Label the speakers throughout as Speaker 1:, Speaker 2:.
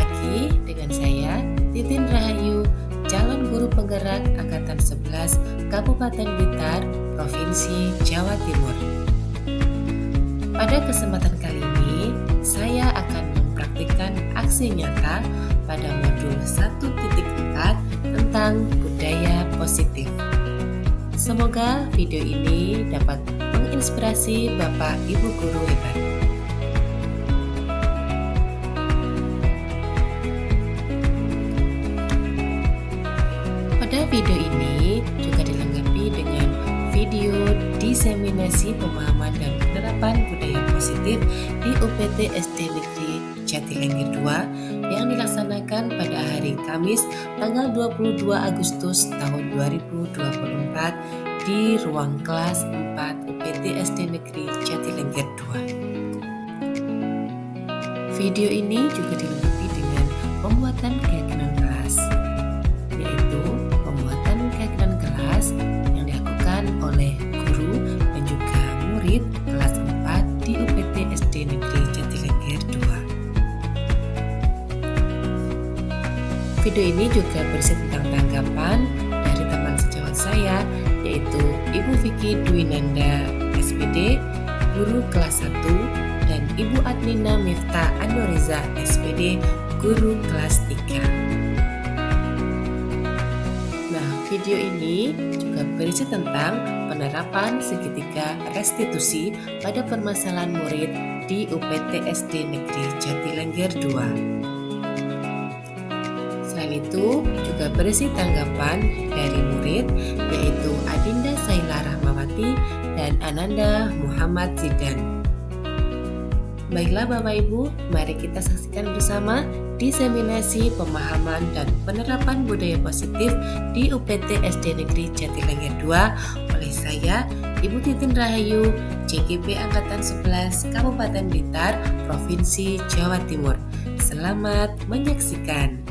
Speaker 1: lagi dengan saya, Titin Rahayu, calon guru penggerak Angkatan 11 Kabupaten Blitar, Provinsi Jawa Timur. Pada kesempatan kali ini, saya akan mempraktikkan aksi nyata pada modul 1.4 tentang budaya positif. Semoga video ini dapat menginspirasi Bapak Ibu guru hebat. Pada video ini juga dilengkapi dengan video diseminasi pemahaman dan penerapan budaya positif di UPT SD Negeri Jatilengger 2 yang dilaksanakan pada hari Kamis tanggal 22 Agustus tahun 2024 di ruang kelas 4 UPT SD Negeri Jatilengger 2. Video ini juga dilengkapi dengan pembuatan keyakinan kelas, yaitu pembuatan keyakinan kelas yang dilakukan oleh guru dan juga murid kelas 4 di UPT SD Negeri Jatilengger 2. Video ini juga berisi tentang tanggapan dari teman sejawat saya, yaitu Ibu Vicky Dwinanda SPD, guru kelas 1, dan Ibu Adnina Miftah Anuriza SPD, guru kelas 3. Nah, video ini juga berisi tentang penerapan segitiga restitusi pada permasalahan murid di UPT SD Negeri Jatilengger 2. Selain itu, juga berisi tanggapan dari murid, yaitu Adinda Saila Rahmawati dan Ananda Muhammad Zidan. Baiklah Bapak Ibu, mari kita saksikan bersama diseminasi pemahaman dan penerapan budaya positif di UPT SD Negeri Jatilengger 2 oleh saya, Ibu Titin Rahayu, CGP Angkatan 11 Kabupaten Blitar, Provinsi Jawa Timur. Selamat menyaksikan.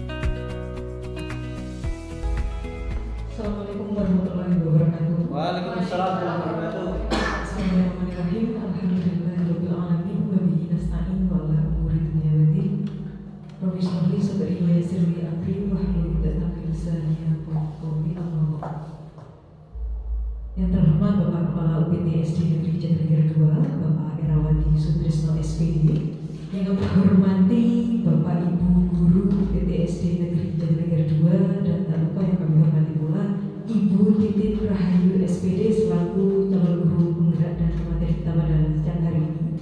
Speaker 2: Assalamualaikum warahmatullahi wabarakatuh.
Speaker 3: Waalaikumsalam warahmatullahi wabarakatuh.
Speaker 2: Bismillahirrahmanirrahim. Alhamdulillahirabbil alamin wa bihi nasta'in wa ala umuri dunya waddin. Rabbi shrah li sadri wa yassir li amri wahlul 'uqdatam min lisani yafqahu qawli. Amma ba'd. Yang terhormat Bapak Kepala UPT SD Negeri Jatilengger 2, Bapak Erawati Sutrisno SPD. Yang kami hormati Bapak Ibu guru UPT SD Negeri Jatilengger 2, dan tak lupa yang kami hormati pula Ibu Titin Rahayu SPD selaku calon guru penggerak dan pemateri kita pada siang hari ini.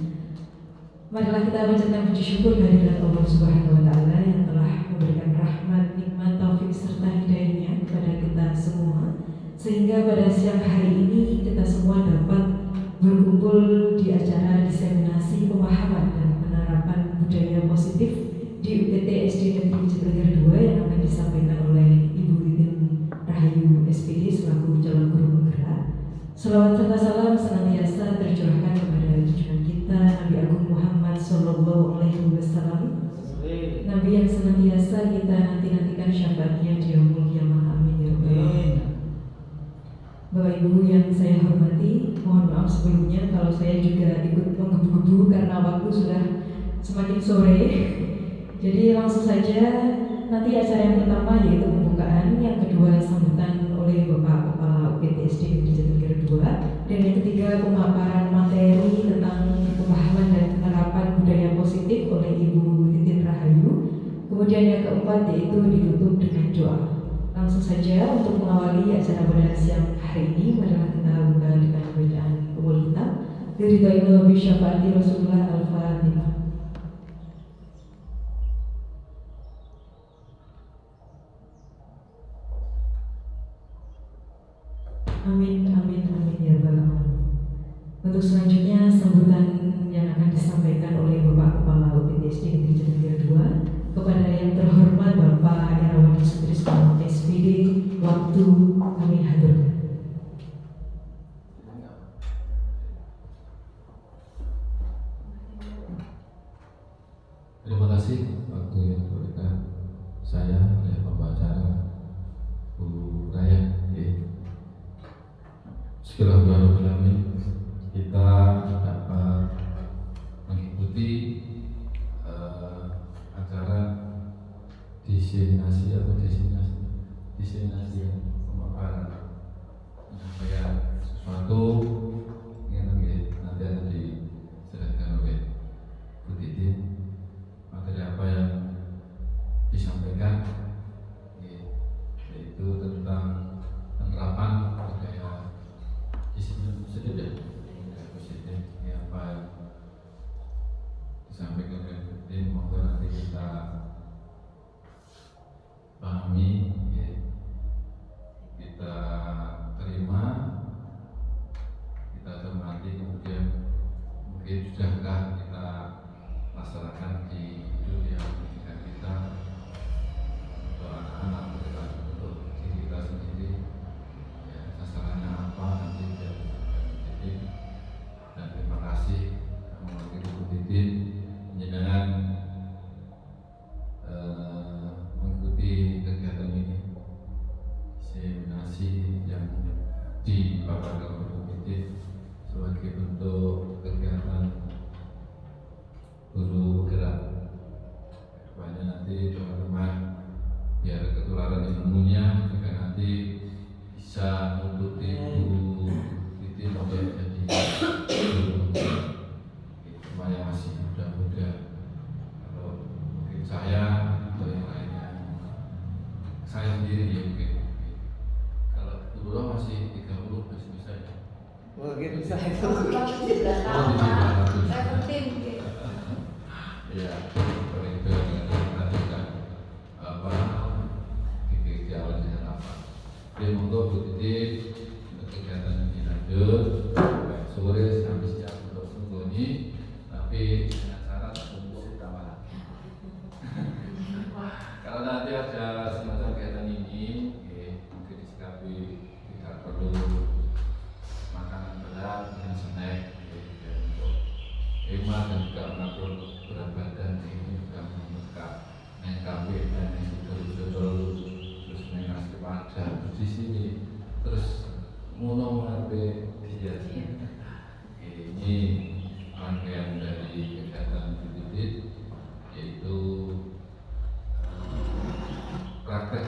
Speaker 2: Marilah kita panjatkan puji syukur kehadirat Allah Subhanahu wa taala yang telah memberikan rahmat, nikmat, taufik serta hidayahnya kepada kita semua, sehingga pada siang hari ini kita semua dapat berkumpul di acara diseminasi pemahaman dan penerapan budaya positif di UPT SD Negeri Jatilengger 2 yang akan disampaikan oleh Ibu Titin Rahayu SPD selaku calon guru penggerak. Selawat serta salam senantiasa tercurahkan kepada junjungan kita Nabi Agung Muhammad Sallallahu Alaihi Wasallam, Nabi yang senantiasa kita nanti-nantikan syafaatnya di yaumul qiyamah. Amin ya rabbal alamin. Bapak Ibu yang saya hormati, mohon maaf sebelumnya kalau saya juga ikut menggebu-gebu karena waktu sudah semakin sore. Jadi langsung saja, nanti acara yang pertama yaitu pembukaan, yang kedua sambutan oleh Bapak Kepala UPT SD Negeri Jatilengger 2, dan yang ketiga pemaparan materi tentang pemahaman dan penerapan budaya positif oleh Ibu Titin Rahayu. Kemudian yang keempat yaitu ditutup dengan doa. Langsung saja untuk mengawali acara pada siang hari ini, marilah kita buka dengan bacaan umul kitab Liridhoillah wa bisyafaati Rasulullah. Al-Fatihah. Amin, amin, amin ya rabbal alamin. Untuk selanjutnya sambutan yang akan disampaikan oleh Bapak Kepala UPT SD Negeri Jatilengger 2 kepada yang terhormat Bapak Erawati Sutrisno SPD, waktu kami haturkan.
Speaker 4: Terima kasih waktu yang diberikan saya oleh pembicara Bu Raya. Bismillahirrahmanirrahim. Kita dapat mengikuti acara diseminasi ya, pemaparan menyampaikan sesuatu yang nanti ada dijelaskan oleh Bu Titin. Materi apa yang disampaikan yaitu tentang penerapan budaya disiplin positif ya, budaya positif. Ini apa yang disampaikan oleh Bu Titin, moga nanti kita pahami ya, kita terima, kita cermati, kemudian mungkin sudahkah kita laksanakan di hidup yang pendidikan kita untuk anak-anak kita, untuk diri kita sendiri ya, sasarannya apa nanti biar jadi. Dan terima kasih mewakili Bu Titin dengan mengikuti kegiatan ini, seminasi yang dipaparkan oleh Bu Titin sebagai bentuk kegiatan guru gerak. Kedepannya nanti teman-teman biar ketularan ilmunya juga nanti bisa mengikuti Bu Titin sampai jadi guru gerak yang masih muda-muda. Kalau mungkin saya atau yang lainnya, saya sendiri ya mungkin. Kalau dulu masih 30 masih bisa ya.
Speaker 3: Mungkin bisa itu.
Speaker 4: Ya, seperti itu yang kita apa idealnya apa. Dia untuk Bu Titin untuk kegiatan ini lanjut sore sampai siang untuk mengguni, tapi dengan syarat untuk tambahan. Kalau nanti ada semacam kegiatan ini, mungkin disikapi tidak perlu makanan berat dan snack, untuk hemat dan juga mengatur berat badan. Ini juga membuka NKB dan terus mengasih pada di sini terus ngono ngabe dia. Ini rangkaian dari kegiatan Bu Titin, yaitu praktek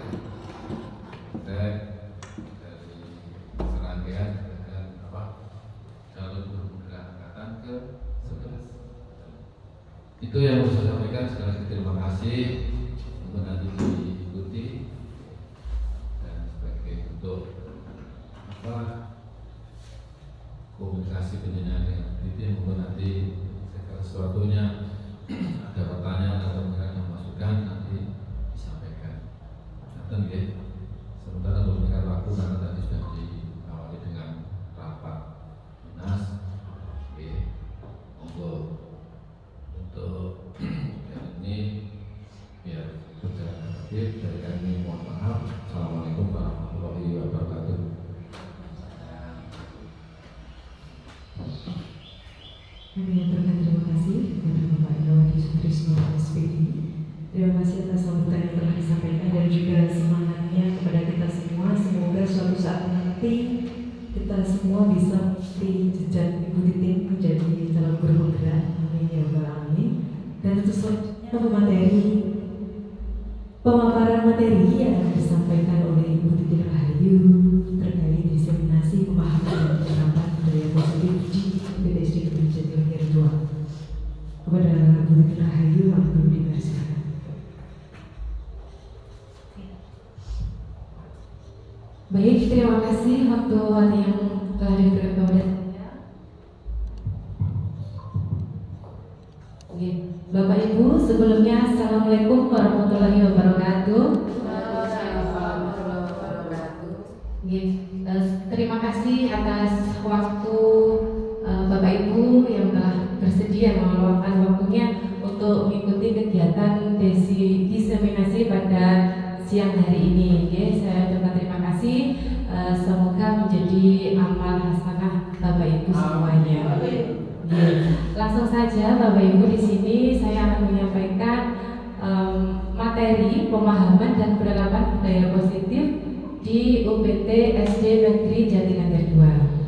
Speaker 4: dari serangkaian dan jalur bergerak angkatan ke 11. Itu yang bisa saya sampaikan. Sekali lagi terima kasih untuk nanti diikuti dan sebagai bentuk komunikasi penjenengan dengan Bu Titin, mungkin nanti segala sesuatunya ada pertanyaan atau ada masukan nanti disampaikan. Nanti ya. Sementara untuk memberikan waktu karena tadi sudah diawali dengan rapat dinas, untuk ini biar berjalan efektif. Dari kami mohon maaf. Assalamualaikum warahmatullahi wabarakatuh.
Speaker 2: Kami aturkan terima kasih kepada Bapak Irwandi Sutrisno SPD. Terima kasih atas sambutan yang telah disampaikan dan juga semangatnya kepada kita semua. Semoga suatu saat nanti kita semua bisa di jejak Ibu Titin menjadi calon guru penggerak. Amin ya rabbal alamin. Dan selanjutnya pemaparan materi yang akan disampaikan oleh Ibu Titin Rahayu terkait diseminasi pemahaman dan penerapan budaya positif di BPSD Negeri Jatinegara 2. Kepada Bu Titin Rahayu, waktu dipersilakan.
Speaker 5: Baik, terima kasih waktu yang telah diberikan kepada saya. Oke, Bapak Ibu, sebelumnya Assalamualaikum warahmatullahi wabarakatuh. Oke, terima kasih atas waktu Bapak Ibu yang telah bersedia meluangkan waktunya untuk mengikuti kegiatan diseminasi pada siang hari ini. Oke, saya ucapkan terima kasih. Semoga menjadi amal hasanah Bapak Ibu semuanya. Langsung saja Bapak Ibu, di sini saya akan menyampaikan materi pemahaman dan penerapan budaya positif di UPT SD Negeri Jatinegara 2.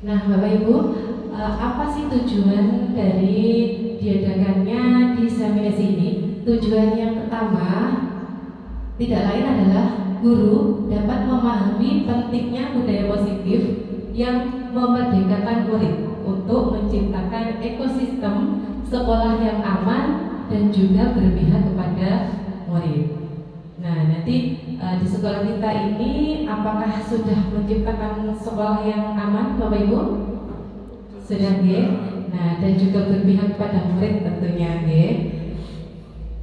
Speaker 5: Nah, Bapak Ibu, apa sih tujuan dari diadakannya Tujuan yang pertama tidak lain adalah guru dapat memahami pentingnya budaya positif yang memerdekakan murid untuk menciptakan ekosistem sekolah yang aman dan juga berpihak kepada murid. Nah, nanti di sekolah kita ini apakah sudah menciptakan sekolah yang aman, Bapak Ibu? Sudah, nggih. Nah, dan juga berpihak kepada murid tentunya, nggih.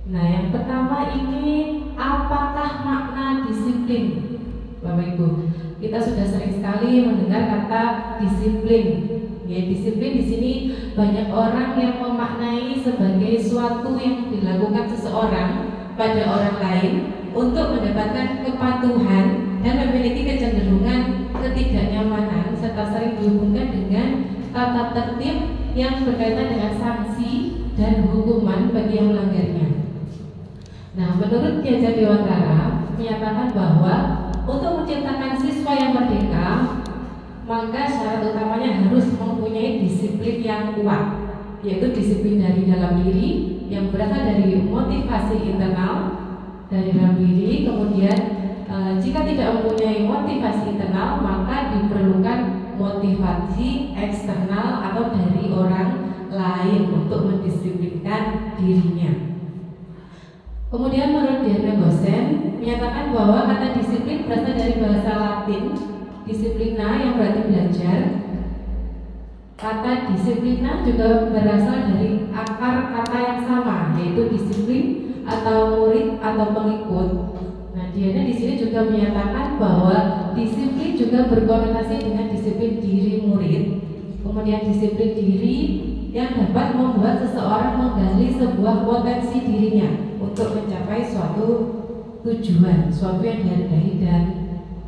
Speaker 5: Nah, yang pertama ini apakah makna disiplin, Bapak Ibu? Kita sudah sering sekali mendengar kata disiplin. Ya, disiplin di sini banyak orang yang memaknai sebagai suatu yang dilakukan seseorang pada orang lain untuk mendapatkan kepatuhan dan memiliki kecenderungan ketidaknyamanan serta sering dihubungkan dengan tata tertib yang berkaitan dengan sanksi dan hukuman bagi yang melanggarnya. Nah, menurut Ki Hajar Dewantara menyatakan bahwa untuk menciptakan siswa yang merdeka, maka syarat utamanya harus mempunyai disiplin yang kuat, yaitu disiplin dari dalam diri yang berasal dari motivasi internal dari dalam diri. Kemudian jika tidak mempunyai motivasi internal, maka diperlukan motivasi eksternal atau dari orang lain untuk mendisiplinkan dirinya. Kemudian menurut Diana Gosen menyatakan bahwa kata disiplin berasal dari bahasa Latin disiplina yang berarti belajar. Kata disiplina juga berasal dari akar kata yang sama, yaitu disiplin atau murid atau pengikut. Nah, Diana di sini juga menyatakan bahwa disiplin juga berkonotasi dengan disiplin diri murid. Kemudian disiplin diri yang dapat membuat seseorang menggali sebuah potensi dirinya untuk mencapai suatu tujuan, suatu yang dihargai dan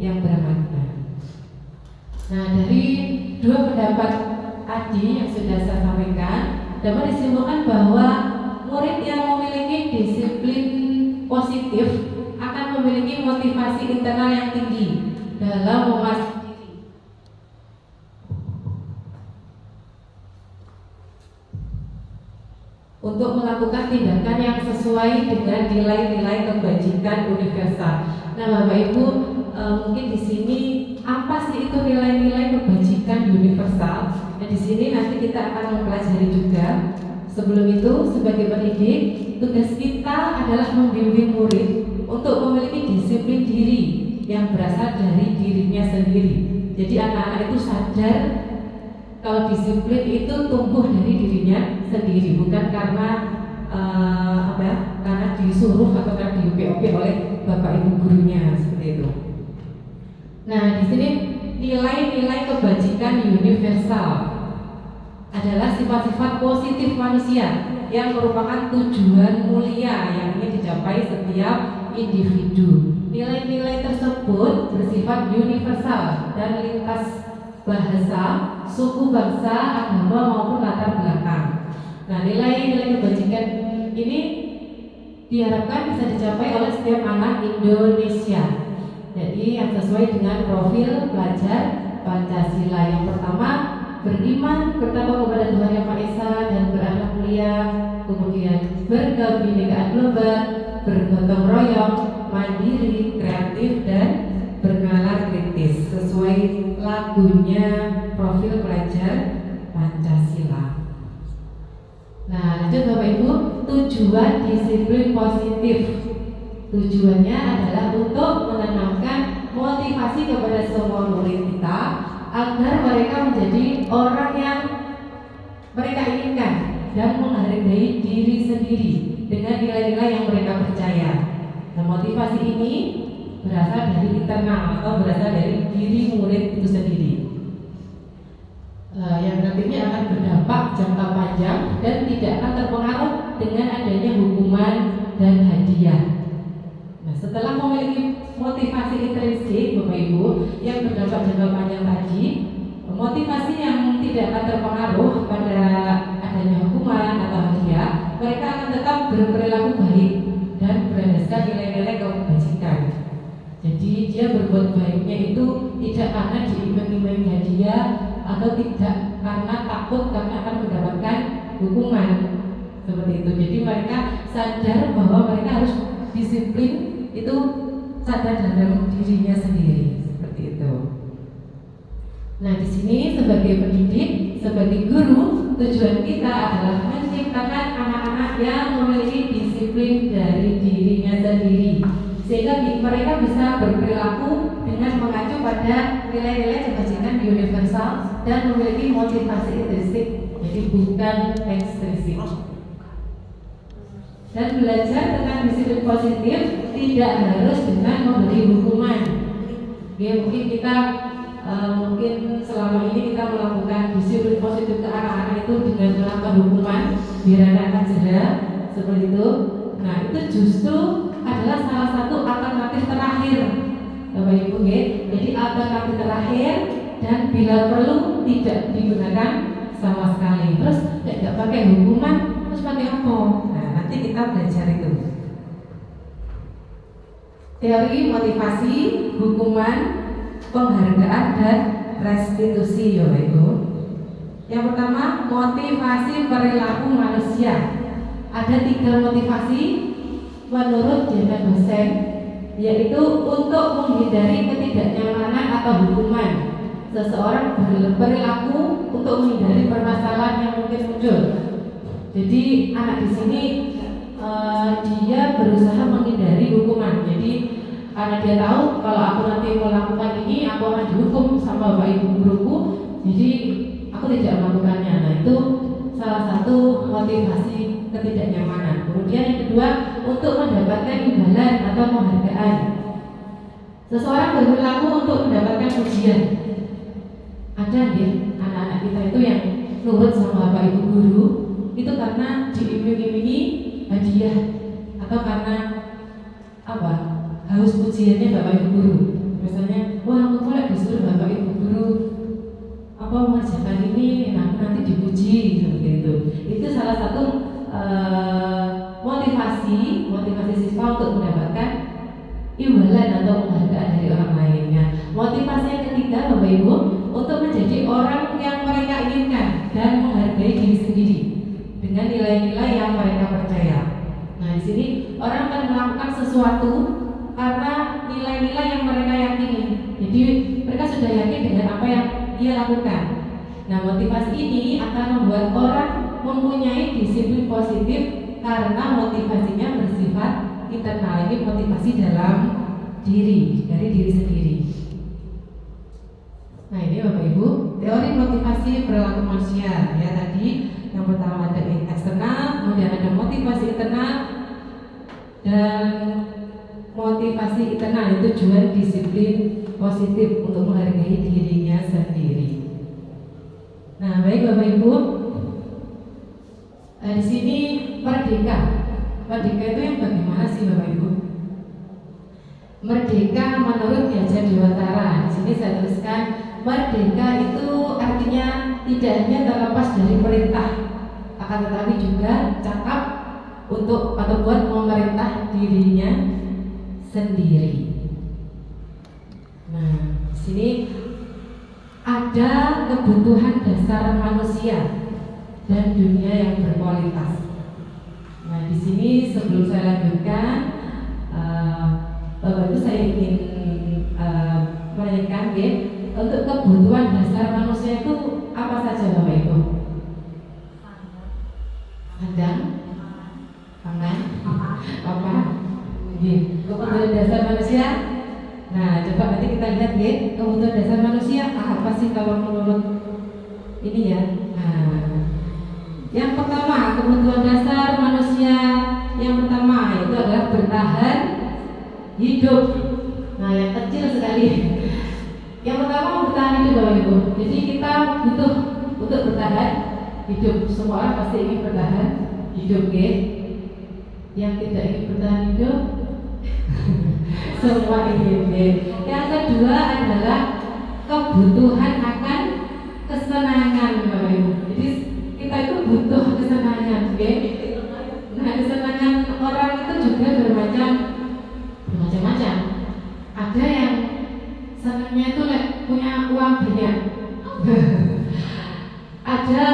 Speaker 5: yang bermakna. Nah, dari dua pendapat tadi yang sudah saya sampaikan, dapat disimpulkan bahwa murid yang memiliki disiplin positif akan memiliki motivasi internal yang tinggi dalam menguasai diri. Untuk melakukan tindakan yang sesuai dengan nilai-nilai kebajikan universal. Nah, Bapak Ibu, mungkin di sini apa sih itu nilai-nilai kebajikan universal? Nah, di sini nanti kita akan mempelajari juga. Sebelum itu, sebagai pendidik, tugas kita adalah membimbing murid untuk memiliki disiplin diri yang berasal dari dirinya sendiri. Jadi anak-anak itu sadar kalau disiplin itu tumbuh dari dirinya sendiri, bukan karena karena disuruh atau karena di-UP oleh bapak ibu gurunya, seperti itu. Nah, di sini nilai-nilai kebajikan universal adalah sifat-sifat positif manusia yang merupakan tujuan mulia yang ingin dicapai setiap individu. Nilai-nilai tersebut bersifat universal dan lintas bahasa, suku, bangsa, agama maupun latar belakang. Nah, nilai-nilai kebajikan ini diharapkan bisa dicapai oleh setiap anak Indonesia. Jadi yang sesuai dengan profil pelajar Pancasila. Yang pertama, beriman, bertakwa kepada Tuhan Yang Maha Esa dan berakhlak mulia. Kemudian berkebinekaan global, bergotong royong, mandiri, kreatif, dan bernalar kritis sesuai lagunya profil pelajar Pancasila. Nah, lanjut Bapak Ibu, tujuan disiplin positif. Tujuannya adalah untuk menanamkan motivasi kepada semua murid kita agar mereka menjadi orang yang mereka inginkan dan menghargai diri sendiri dengan nilai-nilai yang mereka percaya. Nah, motivasi ini berasal dari internal atau berasal dari diri murid itu sendiri, yang nantinya akan berdampak jangka panjang dan tidak akan terpengaruh dengan adanya hukuman dan hadiah. Nah, setelah memiliki motivasi intrinsik Bapak Ibu yang berdampak jangka panjang tadi, motivasi yang tidak akan terpengaruh pada adanya hukuman atau hadiah, mereka akan tetap berperilaku baik dan berlandaskan nilai-nilai kebajikan. Jadi dia berbuat baiknya itu tidak karena diiming-imingi hadiah atau tidak karena takut karena akan mendapatkan hukuman, seperti seperti itu. Jadi mereka sadar bahwa mereka harus disiplin, itu sadar dalam dirinya sendiri seperti itu. Nah, di sini sebagai pendidik, sebagai guru, tujuan kita adalah menciptakan anak-anak yang memiliki disiplin dari dirinya sendiri, sehingga mereka bisa berperilaku dengan mengacu pada nilai-nilai kebajikan universal dan memiliki motivasi intrinsik, jadi bukan ekstrinsik. Dan belajar tentang disiplin positif tidak harus dengan memberi hukuman. Ya, mungkin kita mungkin selama ini kita melakukan disiplin positif ke anak-anak itu dengan melakukan hukuman biar anak jeda seperti itu. Nah, itu justru adalah salah satu alternatif terakhir, Bapak Ibu ya. Jadi alternatif terakhir, dan bila perlu tidak digunakan sama sekali. Terus tidak pakai hukuman, terus pakai apa? Nah, nanti kita belajar itu. Teori motivasi, hukuman, penghargaan, dan restitusi, ya Ibu. Yang pertama, motivasi perilaku manusia. Ada 3 motivasi menurut Diana dosen, yaitu untuk menghindari ketidaknyamanan atau hukuman. Seseorang berperilaku untuk menghindari permasalahan yang mungkin muncul. Jadi anak di sini dia berusaha menghindari hukuman. Jadi karena dia tahu kalau aku nanti melakukan ini, aku akan dihukum sama bapak ibu guruku, jadi aku tidak melakukannya. Nah, itu salah satu motivasi ketidaknyamanan. Kemudian yang kedua, untuk mendapatkan imbalan atau penghargaan. Seseorang berperilaku untuk mendapatkan pujian. Ada ya anak-anak kita itu yang nurut sama bapak ibu guru itu karena diiming-imingi hadiah atau karena apa? Haus pujiannya bapak ibu guru. Misalnya, wah aku mulai disuruh bapak ibu guru apa mengerjakan ini, nanti dipuji seperti itu. Itu salah satu motivasi siswa untuk mendapatkan imbalan atau penghargaan dari orang lainnya. Motivasi yang ketiga, Bapak Ibu, untuk menjadi orang yang mereka inginkan dan menghargai diri sendiri dengan nilai-nilai yang mereka percaya. Nah, di sini orang akan melakukan sesuatu karena nilai-nilai yang mereka yakini. Jadi mereka sudah yakin dengan apa yang dia lakukan. Nah, motivasi ini akan membuat orang mempunyai disiplin positif karena motivasinya bersifat internal. Ini motivasi dalam diri, dari diri sendiri. Nah, ini Bapak Ibu, teori motivasi perilaku manusia. Ya, tadi yang pertama ada eksternal, kemudian ada motivasi internal, dan motivasi internal itu tujuan disiplin positif untuk menghargai dirinya sendiri. Nah, baik Bapak Ibu, di sini merdeka. Merdeka itu yang bagaimana sih Bapak Ibu? Merdeka menurut Diajak Dewantara. Di sini saya tuliskan merdeka itu artinya tidak hanya terlepas dari perintah, akan tetapi juga cakap untuk atau buat memerintah dirinya sendiri. Nah, di sini ada kebutuhan dasar manusia dan dunia yang berkualitas. Nah, di sini sebelum saya lanjutkan, Bapak Ibu saya ingin menanyakan untuk kebutuhan dasar manusia itu apa saja Bapak Ibu? Sandang, pangan, apa? Kebutuhan dasar manusia. Nah, coba nanti kita lihat kebutuhan dasar manusia apa sih kalau menurut ini ya. Nah, yang pertama kebutuhan dasar manusia yang pertama itu adalah bertahan hidup. Nah, yang kecil sekali. Yang pertama bertahan hidup Bapak Ibu. Jadi kita butuh untuk bertahan hidup. Semua orang pasti ingin bertahan hidup, Yang tidak ingin bertahan hidup semua ingin. Yang kedua adalah kebutuhan akan kesenangan Bapak Ibu. Jadi kita itu butuh kesenangan, Nah, kesenangan orang itu juga bermacam-macam. Ada yang senangnya itu punya uang banyak. Ada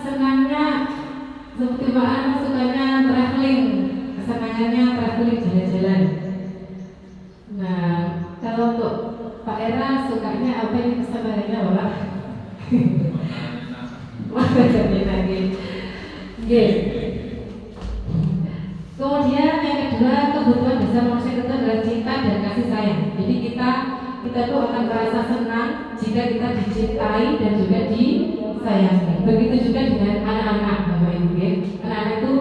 Speaker 5: senangnya seperti Pak anak-anak sukanya traveling, kesenangannya traveling jalan-jalan. Nah, kalau untuk Pak Era sukanya apa ini kesenangannya Pak? Makanya lagi. Oke. Kemudian yang kedua, kebutuhan dasar manusia itu adalah cinta dan kasih sayang. Jadi kita tuh akan merasa senang jika kita dicintai dan juga disayangi. Begitu juga dengan anak-anak, Bapak Ibu. Anak-anak itu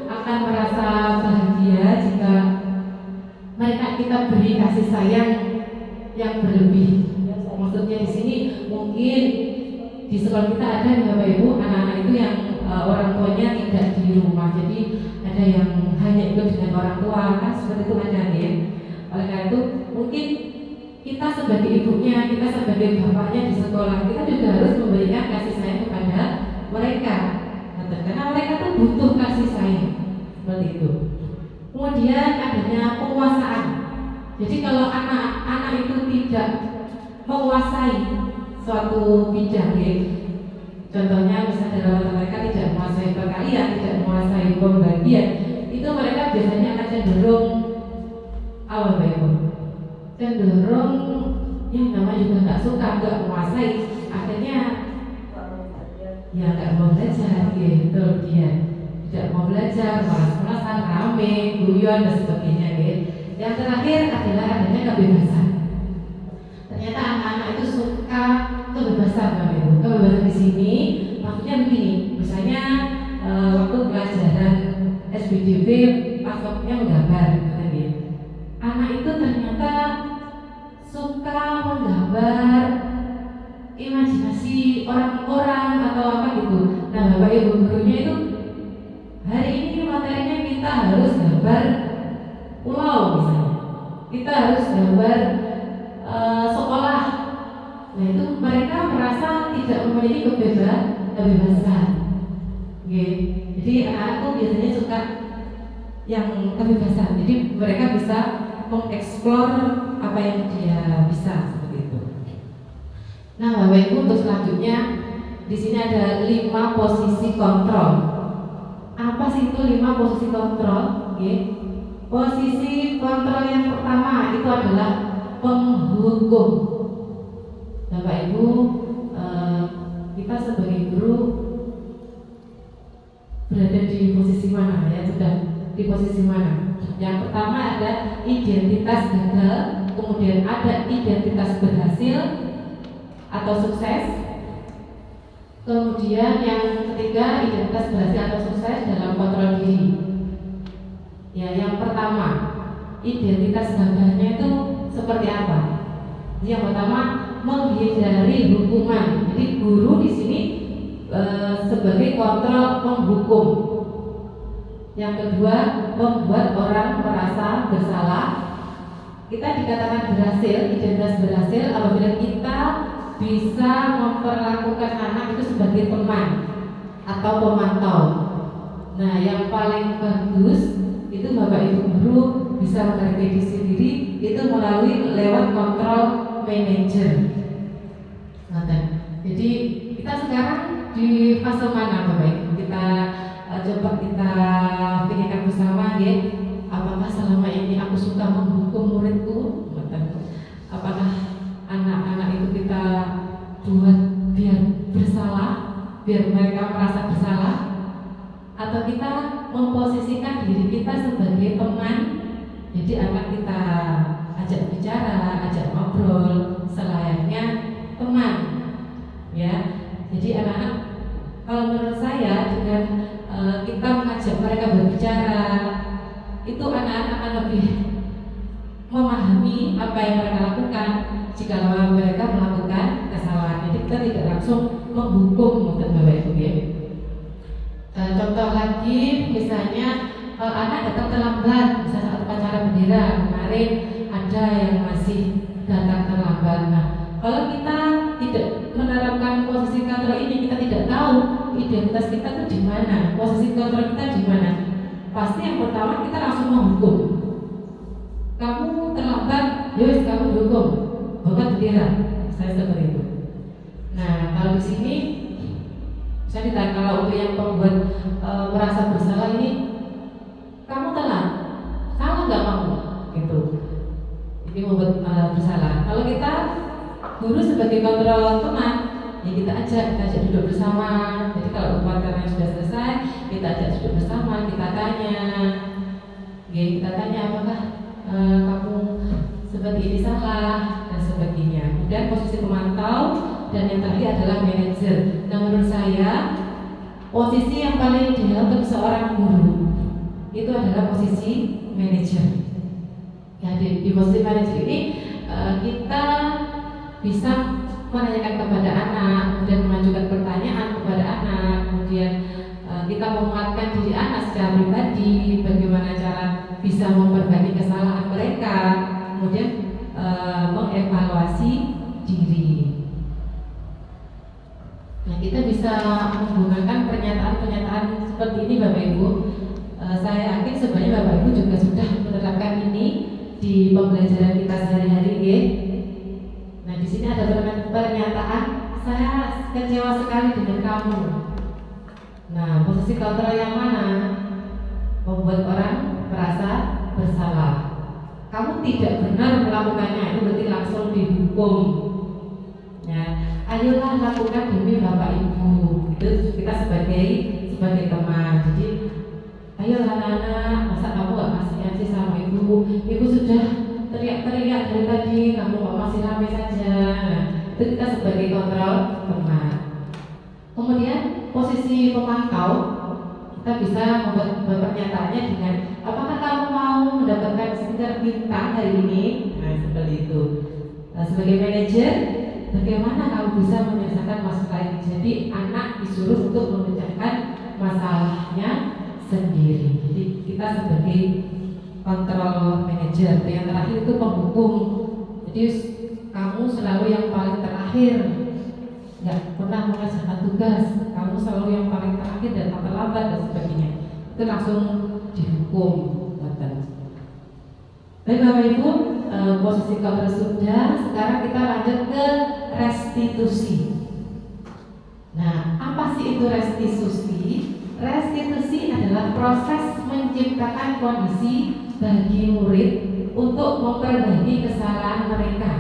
Speaker 5: akan merasa bahagia jika mereka kita beri kasih sayang yang berlebih. Maksudnya di sini mungkin di sekolah kita ada nih Bapak Ibu, anak-anak itu yang orang tuanya tidak di rumah, jadi ada yang hanya ikut dengan orang tua, kan seperti itu ada ya. Oleh karena itu mungkin kita sebagai ibunya, kita sebagai bapaknya di sekolah, kita juga harus memberikan kasih sayang kepada mereka, karena mereka tuh butuh kasih sayang seperti itu. Kemudian adanya penguasaan. Jadi kalau anak-anak itu tidak menguasai suatu bidang, ya, contohnya misalnya dalam mereka tidak menguasai perkalian, tidak menguasai pembagian, itu mereka biasanya akan cenderung apa Ibu? Cenderung yang namanya juga nggak suka, nggak menguasai, akhirnya ya nggak mau belajar, gitu dia tidak mau belajar, malas-malasan, rame, guyon dan sebagainya, gitu. Yang terakhir adalah adanya kebebasan. Ternyata anak-anak itu suka kebebasan, Bapak Ibu. Kebebasan di sini maksudnya begini, misalnya waktu pelajaran SBDP pas waktunya menggambar, gitu. Anak itu ternyata suka menggambar imajinasi orang-orang atau apa gitu. Nah, Bapak Ibu gurunya itu hari ini materinya kita harus gambar pulau misalnya, kita harus gambar sekolah. Nah itu mereka merasa tidak memiliki kebebasan. Jadi anak-anak tuh biasanya suka yang kebebasan. Jadi mereka bisa mengeksplor apa yang dia bisa seperti itu. Nah, Bapak Ibu, untuk selanjutnya di sini ada 5 posisi kontrol. Apa sih itu 5 posisi kontrol? Posisi kontrol yang pertama itu adalah penghukum. Bapak Ibu, kita sebagai guru berada di posisi mana ya? Sudah di posisi mana? Yang pertama ada identitas gagal, kemudian ada identitas berhasil atau sukses. Kemudian yang ketiga identitas berhasil atau sukses dalam kontrol diri. Ya, yang pertama identitas gagalnya itu seperti apa? Yang pertama menghindari hukuman. Jadi guru di sini sebagai kontrol menghukum. Yang kedua membuat orang merasa bersalah. Kita dikatakan berhasil, identitas berhasil apabila kita bisa memperlakukan anak itu sebagai teman atau pemantau. Nah, yang paling bagus itu Bapak Ibu guru bisa menghargai diri sendiri itu melalui lewat kontrol manager. Jadi kita sekarang di fase mana Bapak Ibu? Kita coba kita pikirkan bersama ya. Apakah selama ini aku suka menghukum muridku? Apakah anak-anak itu kita buat biar bersalah, biar mereka merasa bersalah? Atau kita memposisikan diri kita sebagai teman, jadi anak kita ajak bicara, ajak ngobrol selayaknya teman, ya. Jadi anak-anak, kalau menurut saya dengan kita mengajak mereka berbicara, itu anak-anak akan lebih memahami apa yang mereka lakukan jika mereka melakukan kesalahan. Jadi kita tidak langsung menghukum untuk Bapak Ibu ya. Contoh lagi, misalnya kalau anak datang terlambat, misalnya saat upacara bendera kemarin ada yang masih datang terlambat. Nah, kalau kita tidak menerapkan posisi kontrol ini, kita tidak tahu identitas kita itu di mana, posisi kontrol kita di mana. Pasti yang pertama kita langsung menghukum. Kamu terlambat, yowes kamu dihukum, hormat bendera, saya seperti itu. Nah, kalau di sini Saya ditanya kalau untuk yang membuat merasa bersalah ini, kamu telat, salah nggak kamu? Gitu. Ini membuat bersalah. Kalau kita guru sebagai kontrol teman, ya kita ajak duduk bersama. Jadi kalau upacara sudah selesai, kita ajak duduk bersama, kita tanya, apakah kamu seperti ini salah dan sebagainya. Kemudian posisi pemantau dan yang terakhir adalah manajer. Nah, menurut saya posisi yang paling ideal untuk seorang guru itu adalah posisi manajer. Ya, di posisi manajer ini kita bisa menanyakan kepada anak, kemudian mengajukan pertanyaan kepada anak, kemudian kita menguatkan diri anak secara pribadi, bagaimana cara bisa memperbaiki kesalahan mereka, kemudian mengevaluasi diri. Nah, kita bisa menggunakan pernyataan-pernyataan seperti ini, Bapak Ibu. Saya yakin sebenarnya Bapak Ibu juga sudah menerapkan ini di pembelajaran kita sehari-hari, ya. Nah, di sini ada pernyataan, saya kecewa sekali dengan kamu. Nah, posisi kontrol yang mana membuat orang merasa bersalah? Kamu tidak benar melakukannya, itu berarti langsung dihukum. Ya, ayolah lakukan demi Bapak Ibu. Itu kita sebagai teman. Jadi, ayolah anak-anak, masa kamu gak masih ngasih sama ibu? Ibu sudah teriak-teriak dari tadi, kamu kok masih ramai saja. Nah, itu kita sebagai kontrol teman. Kemudian posisi pemantau, kita bisa membuat pernyataannya dengan apakah kamu mau mendapatkan stiker bintang hari ini? Nah, seperti itu. Nah, sebagai manajer, bagaimana kamu bisa menyelesaikan masalah ini? Jadi anak disuruh untuk memecahkan masalahnya sendiri. Jadi kita sebagai kontrol manajer. Yang terakhir itu penghukum. Jadi kamu selalu yang paling terakhir, nggak pernah mengerjakan tugas. Kamu selalu yang paling terakhir dan terlambat dan sebagainya. Itu langsung dihukum. Baik Bapak Ibu, posisi kontrol sudah. Sekarang kita lanjut ke restitusi. Nah, apa sih itu restitusi? Restitusi adalah proses menciptakan kondisi bagi murid untuk memperbaiki kesalahan mereka,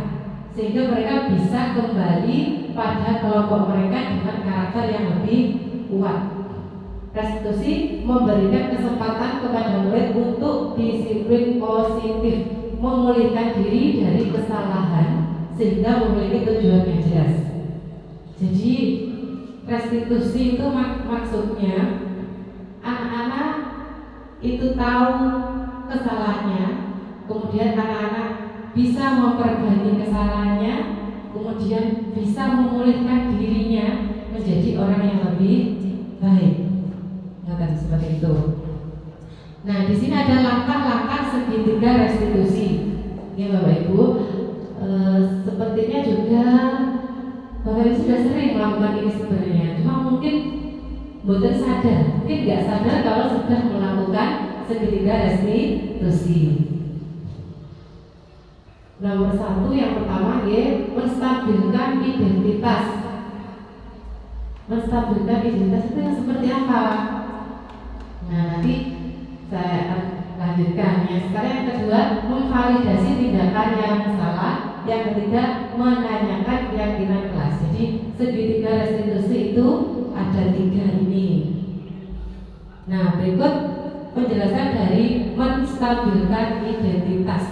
Speaker 5: sehingga mereka bisa kembali pada kelompok mereka dengan karakter yang lebih kuat. Restitusi memberikan kesempatan kepada murid untuk disiplin positif, memulihkan diri dari kesalahan sehingga memiliki tujuan yang jelas. Jadi restitusi itu maksudnya anak-anak itu tahu kesalahannya, kemudian anak-anak bisa memperbaiki kesalahannya, kemudian bisa memulihkan dirinya menjadi orang yang lebih baik. Nah, seperti itu. Nah, di sini ada langkah-langkah segitiga restitusi. Ya Bapak Ibu, sepertinya juga Bapak Ibu sudah sering melakukan ini sebenarnya. Cuma mungkin bukan sadar, mungkin nggak sadar kalau sudah melakukan segitiga restitusi. Nomor satu yang pertama ya, menstabilkan identitas. Menstabilkan identitas itu yang seperti apa? Nah, nanti saya akan lanjutkan. Yang sekarang yang kedua, memvalidasi tindakan yang salah. Yang ketiga, menanyakan keyakinan kelas. Jadi segitiga restitusi itu ada 3 ini. Nah, berikut penjelasan dari menstabilkan identitas.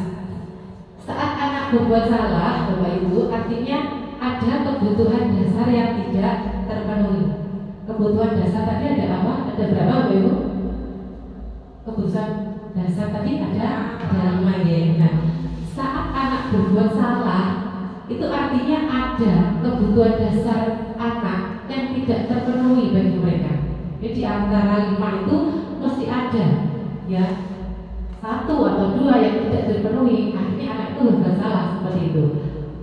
Speaker 5: Saat anak berbuat salah, Bapak Ibu, artinya ada kebutuhan dasar yang tidak terpenuhi. Kebutuhan dasar tadi ada apa? Ada berapa, Bapak Ibu? Kebutuhan dasar tadi ada 5 ya. Nah, saat anak berbuat salah, itu artinya ada kebutuhan dasar anak yang tidak terpenuhi bagi mereka. Jadi di antara 5 itu mesti ada ya 1 atau 2 yang tidak terpenuhi, akhirnya anak itu berbuat salah seperti itu.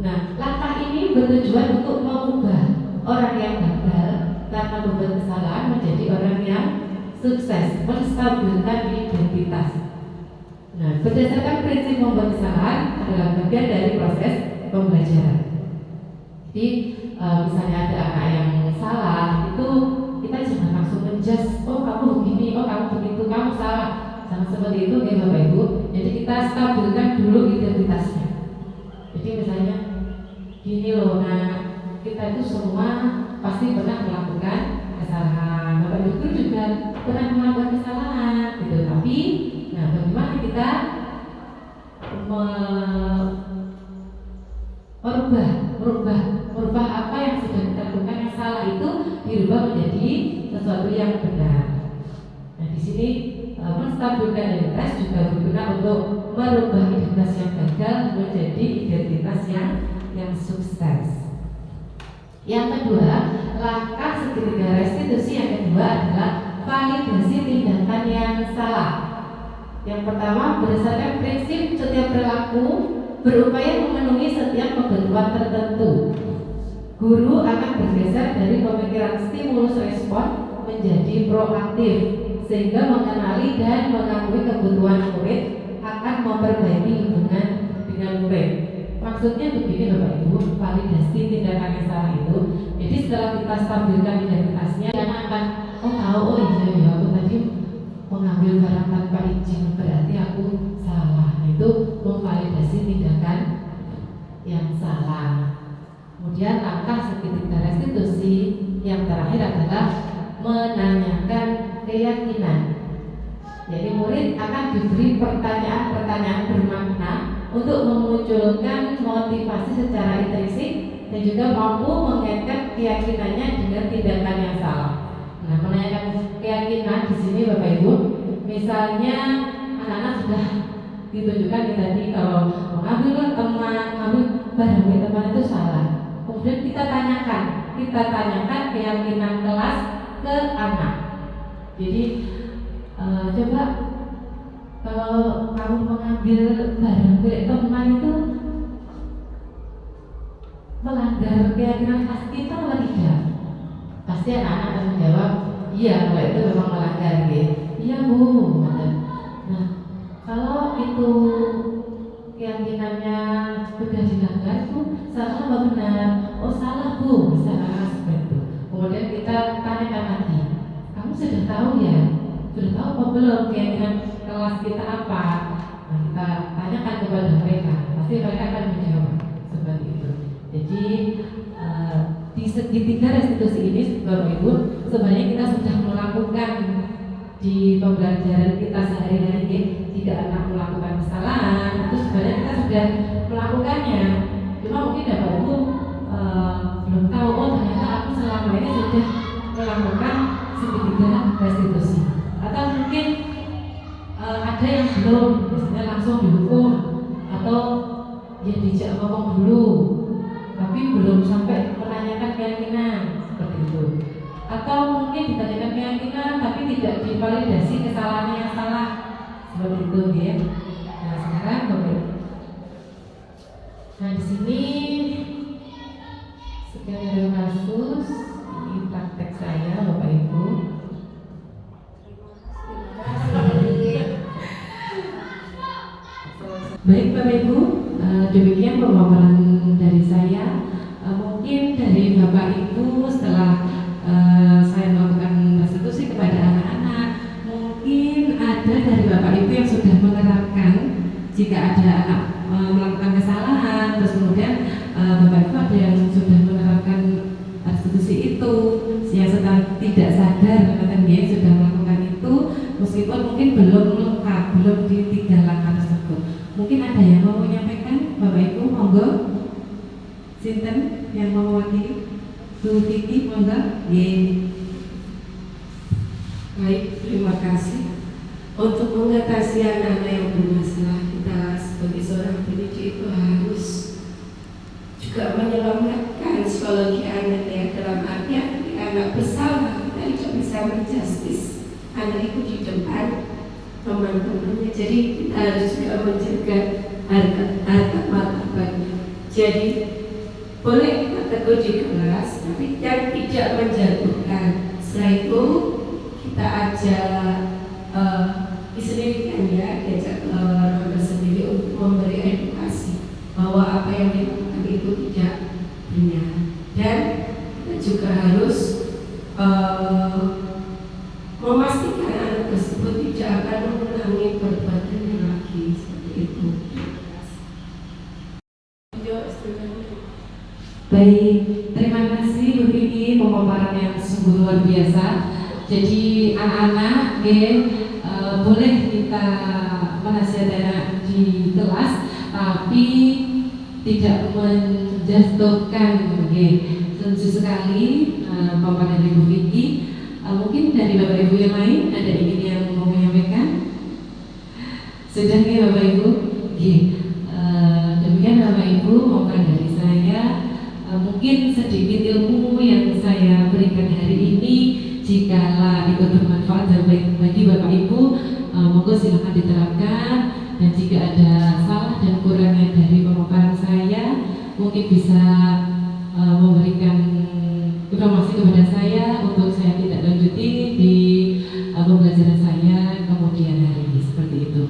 Speaker 5: Nah, langkah ini bertujuan untuk mengubah orang yang gagal karena berbuat kesalahan menjadi orang yang sukses, menstabilkan identitas. Nah, berdasarkan prinsip membuat kesalahan adalah bagian dari proses pembelajaran. Jadi misalnya ada anak yang salah, itu kita menjudge, oh kamu begini, oh kamu begitu, kamu salah, sama seperti itu ya Bapak Ibu. Jadi kita stabilkan dulu identitasnya. Jadi misalnya gini loh, nah kita itu semua pasti pernah melakukan kesalahan. Bapak Ibu juga pernah melakukan kesalahan, gitu. Tapi, nah bagaimana kita merubah apa yang sudah kita lakukan yang salah itu dirubah menjadi sesuatu yang benar. Nah di sini menstabilkan identitas juga berguna untuk merubah identitas yang gagal menjadi identitas yang sukses. Yang kedua, langkah segitiga restitusi yang kedua adalah validasi tindakan yang salah. Yang pertama, berdasarkan prinsip setiap perilaku berupaya memenuhi setiap kebutuhan tertentu. Guru akan bergeser dari pemikiran stimulus respon menjadi proaktif, sehingga mengenali dan mengakui kebutuhan murid akan memperbaiki hubungan dengan murid. Maksudnya begini Bapak Ibu, validasi tindakan yang salah itu. Jadi setelah kita stabilkan identitasnya, anak akan oh iya aku tadi mengambil barang tanpa izin, berarti aku salah. Itu memvalidasi tindakan yang salah. Kemudian langkah segitiga restitusi yang terakhir adalah menanyakan keyakinan. Jadi murid akan diberi pertanyaan-pertanyaan bermakna untuk memunculkan motivasi secara intrinsik dan juga mampu mengaitkan keyakinannya dengan tindakan yang salah. Nah, menanyakan keyakinan di sini Bapak Ibu, misalnya anak-anak sudah ditunjukkan tadi kalau mengambil barang milik teman itu salah. Kemudian kita tanyakan keyakinan kelas ke anak. Jadi coba kalau kamu mengambil barang milik teman itu melanggar keyakinan kelas kita atau tidak? Pasti anak-anak akan menjawab, iya kalau itu memang melanggar gitu. Iya Bu. Nah, kalau itu keyakinannya sudah dilanggar Bu, salah apa benar? Oh salah Bu, misalnya seperti itu. Kemudian kita tanyakan lagi, kamu sudah tahu ya? Sudah tahu apa belum keyakinan kelas kita apa? Nah, kita tanyakan kepada mereka, pasti mereka akan menjawab seperti itu. Jadi di segitiga restitusi ini Bapak Ibu, sebenarnya kita sudah melakukan di pembelajaran kita sehari-hari. Jika anak melakukan kesalahan, itu sebenarnya kita sudah melakukannya. Cuma mungkin Bapak Ibu belum tahu, oh ternyata aku selama ini sudah melakukan segitiga restitusi. Atau mungkin ada yang belum, misalnya langsung dihukum atau ya dijak ngomong dulu, tapi belum sampai menanyakan keyakinan seperti itu. Atau mungkin ditanyakan keyakinan tapi tidak divalidasi kesalahannya yang salah seperti itu ya. Nah sekarang Bapak. Nah di sini sekian kasus ini praktek saya Bapak Ibu. Baik Bapak Ibu, demikian pemaparan dari saya. Mungkin dari Bapak Ibu setelah saya melakukan restitusi kepada anak-anak, mungkin ada dari Bapak Ibu yang sudah menerapkan jika ada anak melakukan kesalahan, terus kemudian Bapak Ibu ada yang sudah menerapkan restitusi itu, yang sedang tidak sadar katakan dia sudah melakukan itu, meskipun mungkin belum lengkap, belum di 3 langkah tersebut. Mungkin ada yang mau menyampaikan, Bapak Ibu, monggo. Sinten yang mau mewakili? Bu Titi, monggo.
Speaker 1: Baik, terima kasih. Untuk mengatasi anak-anak yang bermasalah, kita sebagai seorang pendidik itu harus juga menyelamatkan psikologi anak ya, dalam artian ketika anak bersalah kita tidak bisa menjustis anak itu di depan teman-temannya. Jadi kita harus juga menjaga harkat martabatnya. Jadi boleh kita tegur di kelas, tapi yang tidak menjatuhkan. Setelah itu kita ajak disendirikan ya, diajak lembaga sendiri untuk memberi edukasi bahwa apa yang dilakukan itu tidak benar. Dan kita juga harus
Speaker 5: ingin berbagi lagi seperti itu. Baik, terima kasih Bu Vicky, pemaparan yang sungguh luar biasa. Jadi anak-anak, boleh kita menasihati di kelas, tapi tidak menjatuhkan. Tentu sekali pemaparan dari Bu Vicky. Mungkin dari Bapak Ibu yang lain ada ingin yang mau menyampaikan? Sudah ya Bapak Ibu? Demikian Bapak Ibu, mohon dari saya. Mungkin sedikit ilmu yang saya berikan hari ini, jikalau ikut bermanfaat dan baik bagi Bapak Ibu, monggo silakan diterapkan. Dan jika ada salah dan kurangnya dari pemaparan saya, mungkin bisa memberikan informasi kepada saya untuk saya tidak lanjuti di pembelajaran saya kemudian hari ini, seperti itu.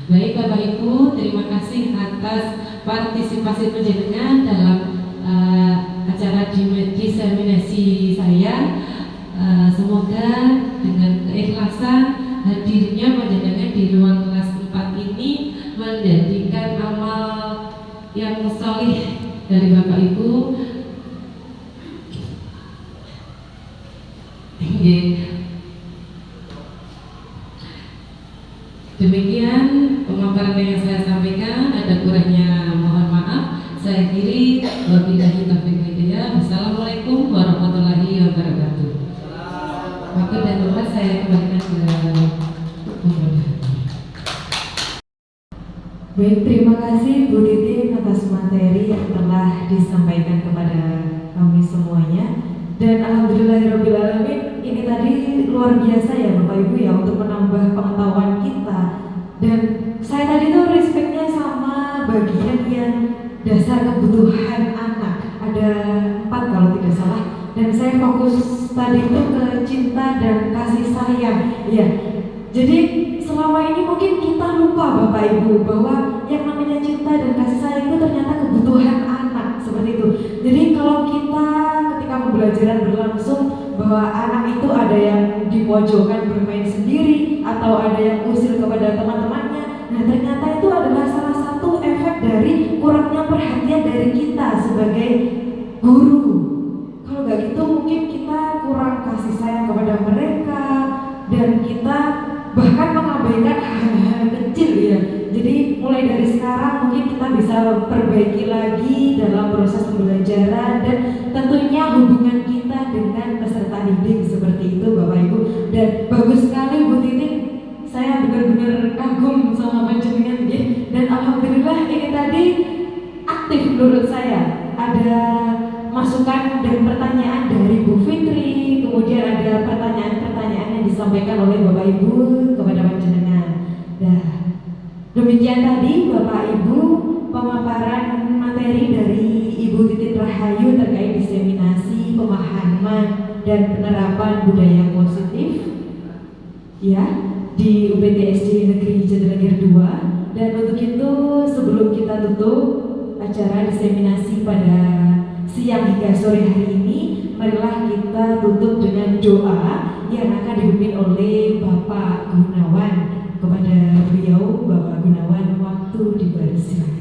Speaker 5: Baik Bapak Ibu, terima kasih atas partisipasi panjenengan dalam acara diseminasi saya. Semoga dengan keikhlasan hadirnya panjenengan di ruang kelas 4 ini menjadikan amal yang solih dari Bapak Ibu. Demikian pemaparan yang saya sampaikan, ada kurangnya mohon maaf. Saya akhiri, wabillahi taufiq wal hidayah. Wassalamualaikum warahmatullahi wabarakatuh. Waktu dan tempat saya kembalikan ke
Speaker 2: Baik, terima kasih Bu Titin atas materi yang telah disampaikan kepada kami semuanya. Dan alhamdulillahirrabbilalamin, ini tadi luar biasa ya Bapak Ibu ya, untuk menambah pengetahuan kita. Dan saya tadi tuh respectnya sama bagian yang dasar kebutuhan anak, ada 4 kalau tidak salah. Dan saya fokus tadi itu ke cinta dan kasih sayang. Ya, jadi selama ini mungkin kita lupa Bapak Ibu bahwa yang namanya cinta dan kasih sayang itu ternyata kebutuhan anak, seperti itu. Jadi kalau kita ketika pembelajaran berlangsung bahwa anak itu ada yang di pojokan bermain sendiri atau ada yang usil kepada teman-temannya, nah ternyata itu adalah salah satu efek dari kurangnya perhatian dari kita sebagai guru. Kalau nggak gitu mungkin kita kurang kasih sayang kepada mereka dan kita bahkan mengabaikan hal-hal kecil ya. Jadi mulai dari sekarang mungkin kita bisa perbaiki lagi dalam proses pembelajaran dan tentunya hubungan kita dengan peserta didik, seperti itu Bapak Ibu. Dan bagus sekali Bu Titin, saya benar-benar kagum sama panjenengan ya. Dan alhamdulillah ini tadi aktif menurut saya. Ada masukan dan pertanyaan dari Bu Fitri, kemudian ada pertanyaan-pertanyaan yang disampaikan oleh Bapak Ibu kepada panjenengan. Nah, demikian tadi Bapak Ibu pemaparan materi dari Ibu Titin Rahayu terkait diseminasi, pemahaman dan penerapan budaya positif ya di UPTSD Negeri Jatinegara 2. Dan untuk itu sebelum kita tutup acara diseminasi pada siang hingga sore hari ini, marilah kita tutup dengan doa yang akan dipimpin oleh Bapak Gunawan. Kepada beliau, Bapak Gunawan, waktu dipersilakan.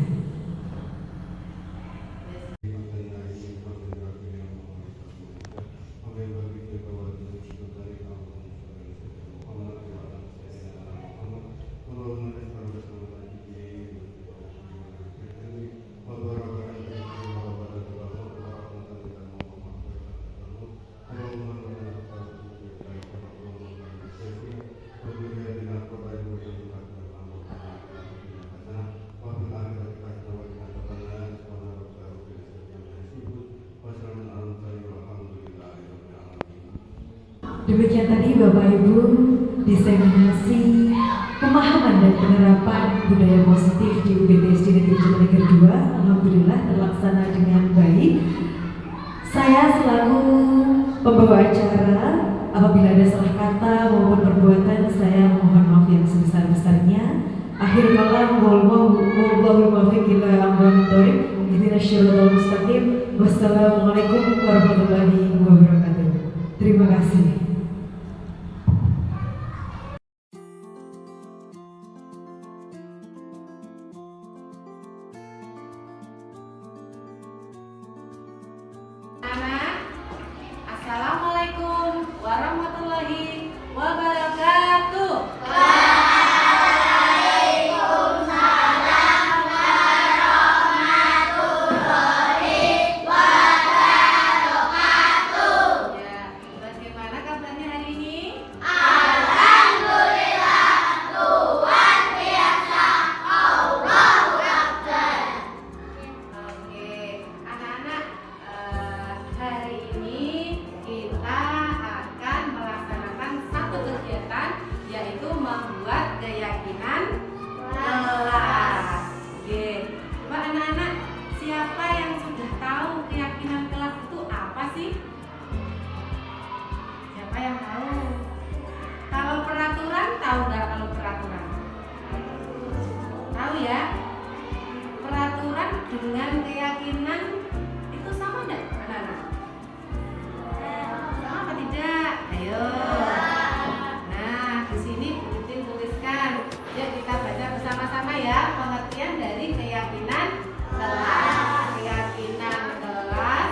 Speaker 2: Demikian tadi Bapak Ibu diseminasi pemahaman dan penerapan budaya positif di UPTSD Negeri Jatinegara 2. Alhamdulillah terlaksana dengan baik. Saya selaku pembawa acara, apabila ada salah kata maupun perbuatan, saya mohon maaf yang sebesar-besarnya. Akhir kalam, wallahul muwaffiq ila aqwamit thoriq. Ihdinas siratal mustaqim. Wassalamualaikum warahmatullahi wabarakatuh. Terima kasih.
Speaker 6: warahmatullahi wabarakatuh. Ya, bagaimana kabarnya hari ini? Oke, anak-anak, hari ini kita akan melaksanakan satu kegiatan, yaitu membuat keyakinan kelas. Oke, coba anak-anak, siapa yang sudah tahu keyakinan kelas itu apa sih? Siapa yang tahu? Kalau peraturan, tahu nggak kalau peraturan? Tahu ya? Peraturan dengan keyakinan itu sama enggak, anak-anak? Sama apa tidak? Ayo. Nah, di sini Bu Titin tuliskan. Yuk kita baca bersama-sama ya pengertian dari keyakinan kelas. Keyakinan kelas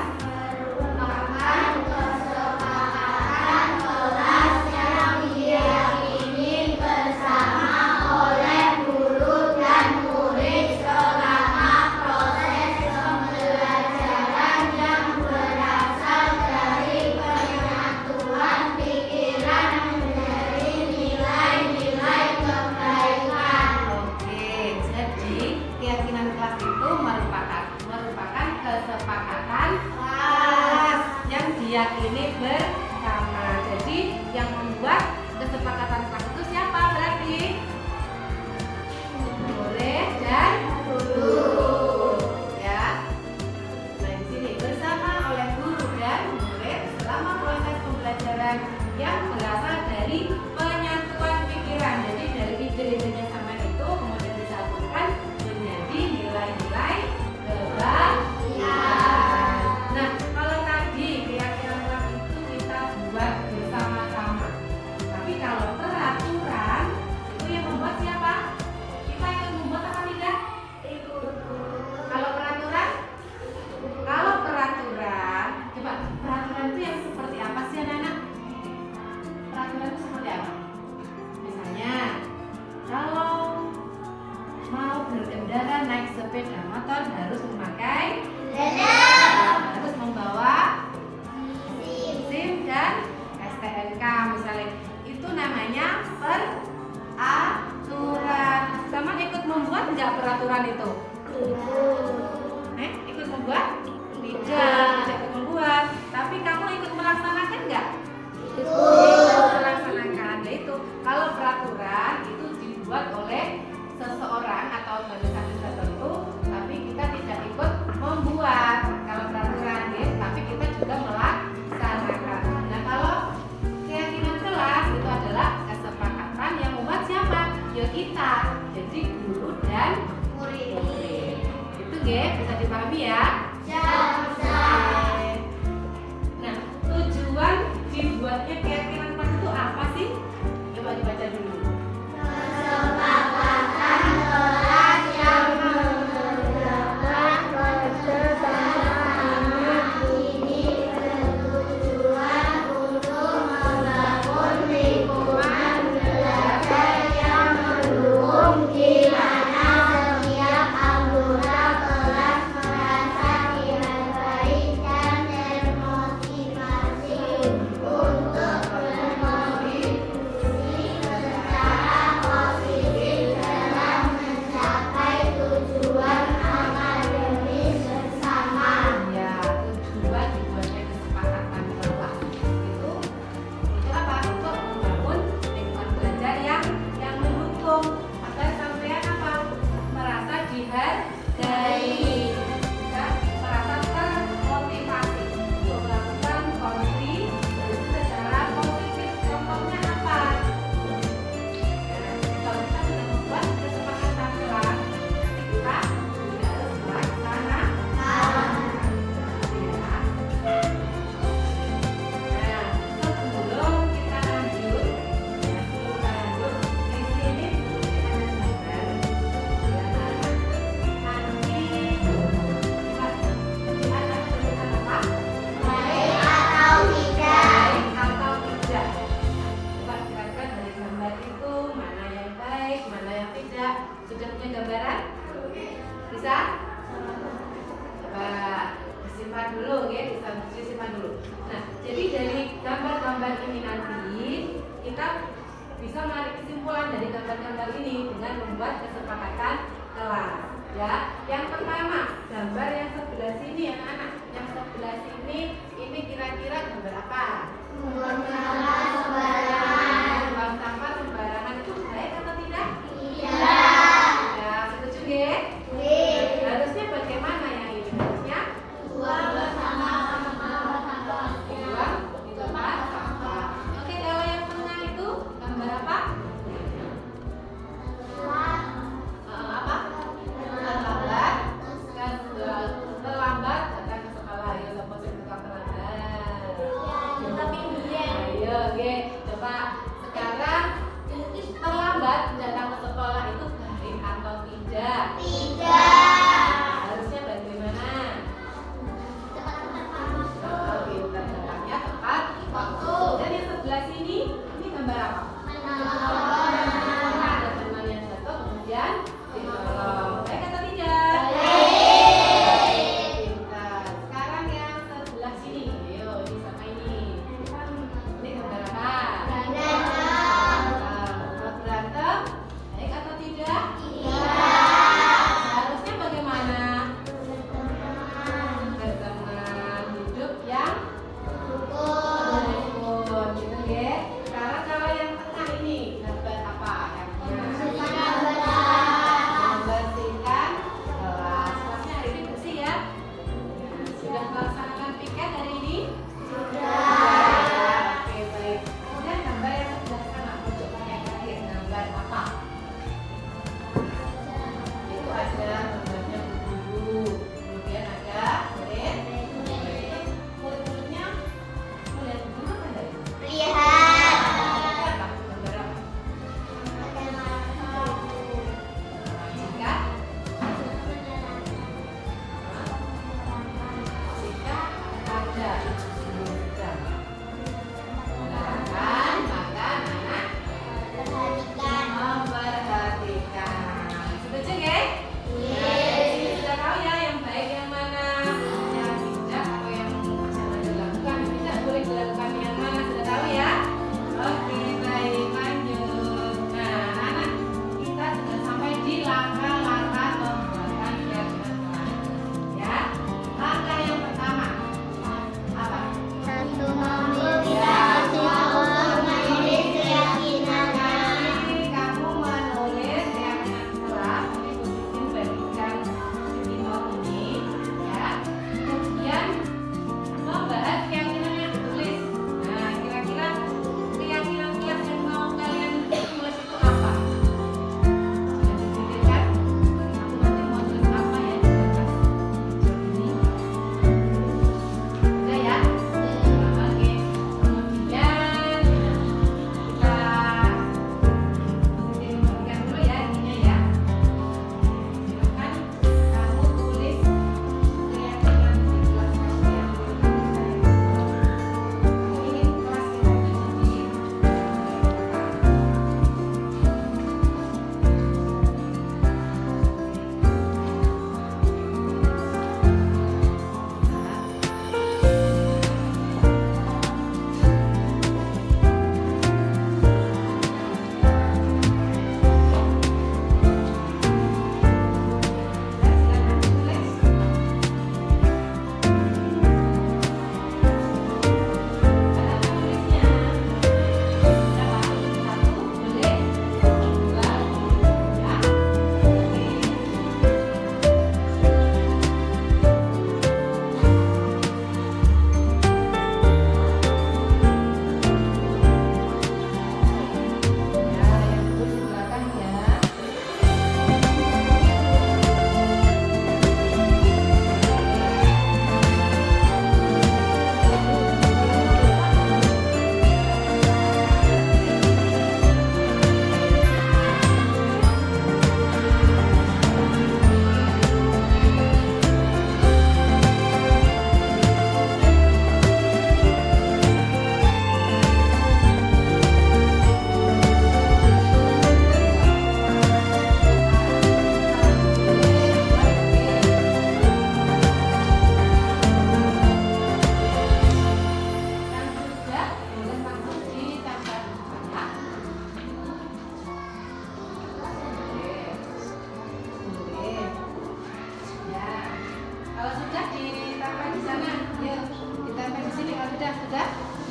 Speaker 6: merupakan kesepakatan kelas yang diyakini bersama oleh guru dan murid selama proses pembelajaran yang berasal dari penyatuan pikiran menjadi nilai-nilai kebaikan. Oke, jadi keyakinan kelas itu merupakan kesepakatan kelas yang diyakini bersama. Jadi yang membuat kesepakatan kelas itu siapa berarti? Murid dan guru. Ya. Nah, di sini bersama oleh guru dan murid selama proses pembelajaran yang berasal dari penyatuan pikiran. Jadi dari ide-idenya sama itu kemudian disatukan menjadi nilai-nilai kebaikan. Nah, kalau tadi keyakinan kelas itu kita buat bersama-sama. Tapi kalau peraturan itu yang membuat siapa? Kita yang membuat apa tidak? Kalau peraturan? Kalau peraturan, coba peraturan itu yang seperti apa sih anak-anak? Peraturan itu seperti apa? Misalnya, kalau mau berkendara naik sepeda motor harus memakai harus membawa SIM dan STNK misalnya. Itu namanya peraturan. Sama ikut membuat nggak peraturan itu? Ikut membuat? Tidak ikut membuat. Tapi kamu ikut melaksanakan nggak? Ikut melaksanakan. Nah itu kalau peraturan itu dibuat oleh seseorang atau organisasi tertentu, tapi kita tidak ikut membuat kalau peraturan ya, tapi kita juga melaksanakan. Nah kalau keyakinan kelas itu adalah kesepakatan yang membuat siapa? Ya kita. Jadi guru dan murid. Itu bisa dipahami ya? Nah, tujuan dibuatnya keyakinan kelas itu apa sih? Coba dibaca dulu. Kesepakatan kelas yang menegakkan kebersamaan ini bertujuan untuk membangun lingkungan belajar yang mendukung di mana setiap anggota kelas merasa dihargai dan termotivasi untuk Sudah punya gambaran? Bisa? Coba disimpan dulu ya, disimpan dulu. Nah, jadi dari gambar-gambar ini nanti kita bisa menarik kesimpulan dari gambar-gambar ini dengan membuat kesepakatan kelas. Ya, yang pertama gambar yang sebelah sini anak-anak. Yang sebelah sini ini kira-kira gambar apa? Buang sampah sembarangan itu baik atau tidak? Iya. Ya, setuju ya? Harusnya bagaimana yang ini? Harusnya buang di tempat sampah. Oke, kalau yang tengah itu gambar apa? Apa? Terlambat datang ke sekolah. Ayo, siapa sih tukang terlambat? Ayo, oke. Coba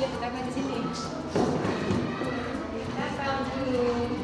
Speaker 6: Dia bukan ke sini. Kita dulu.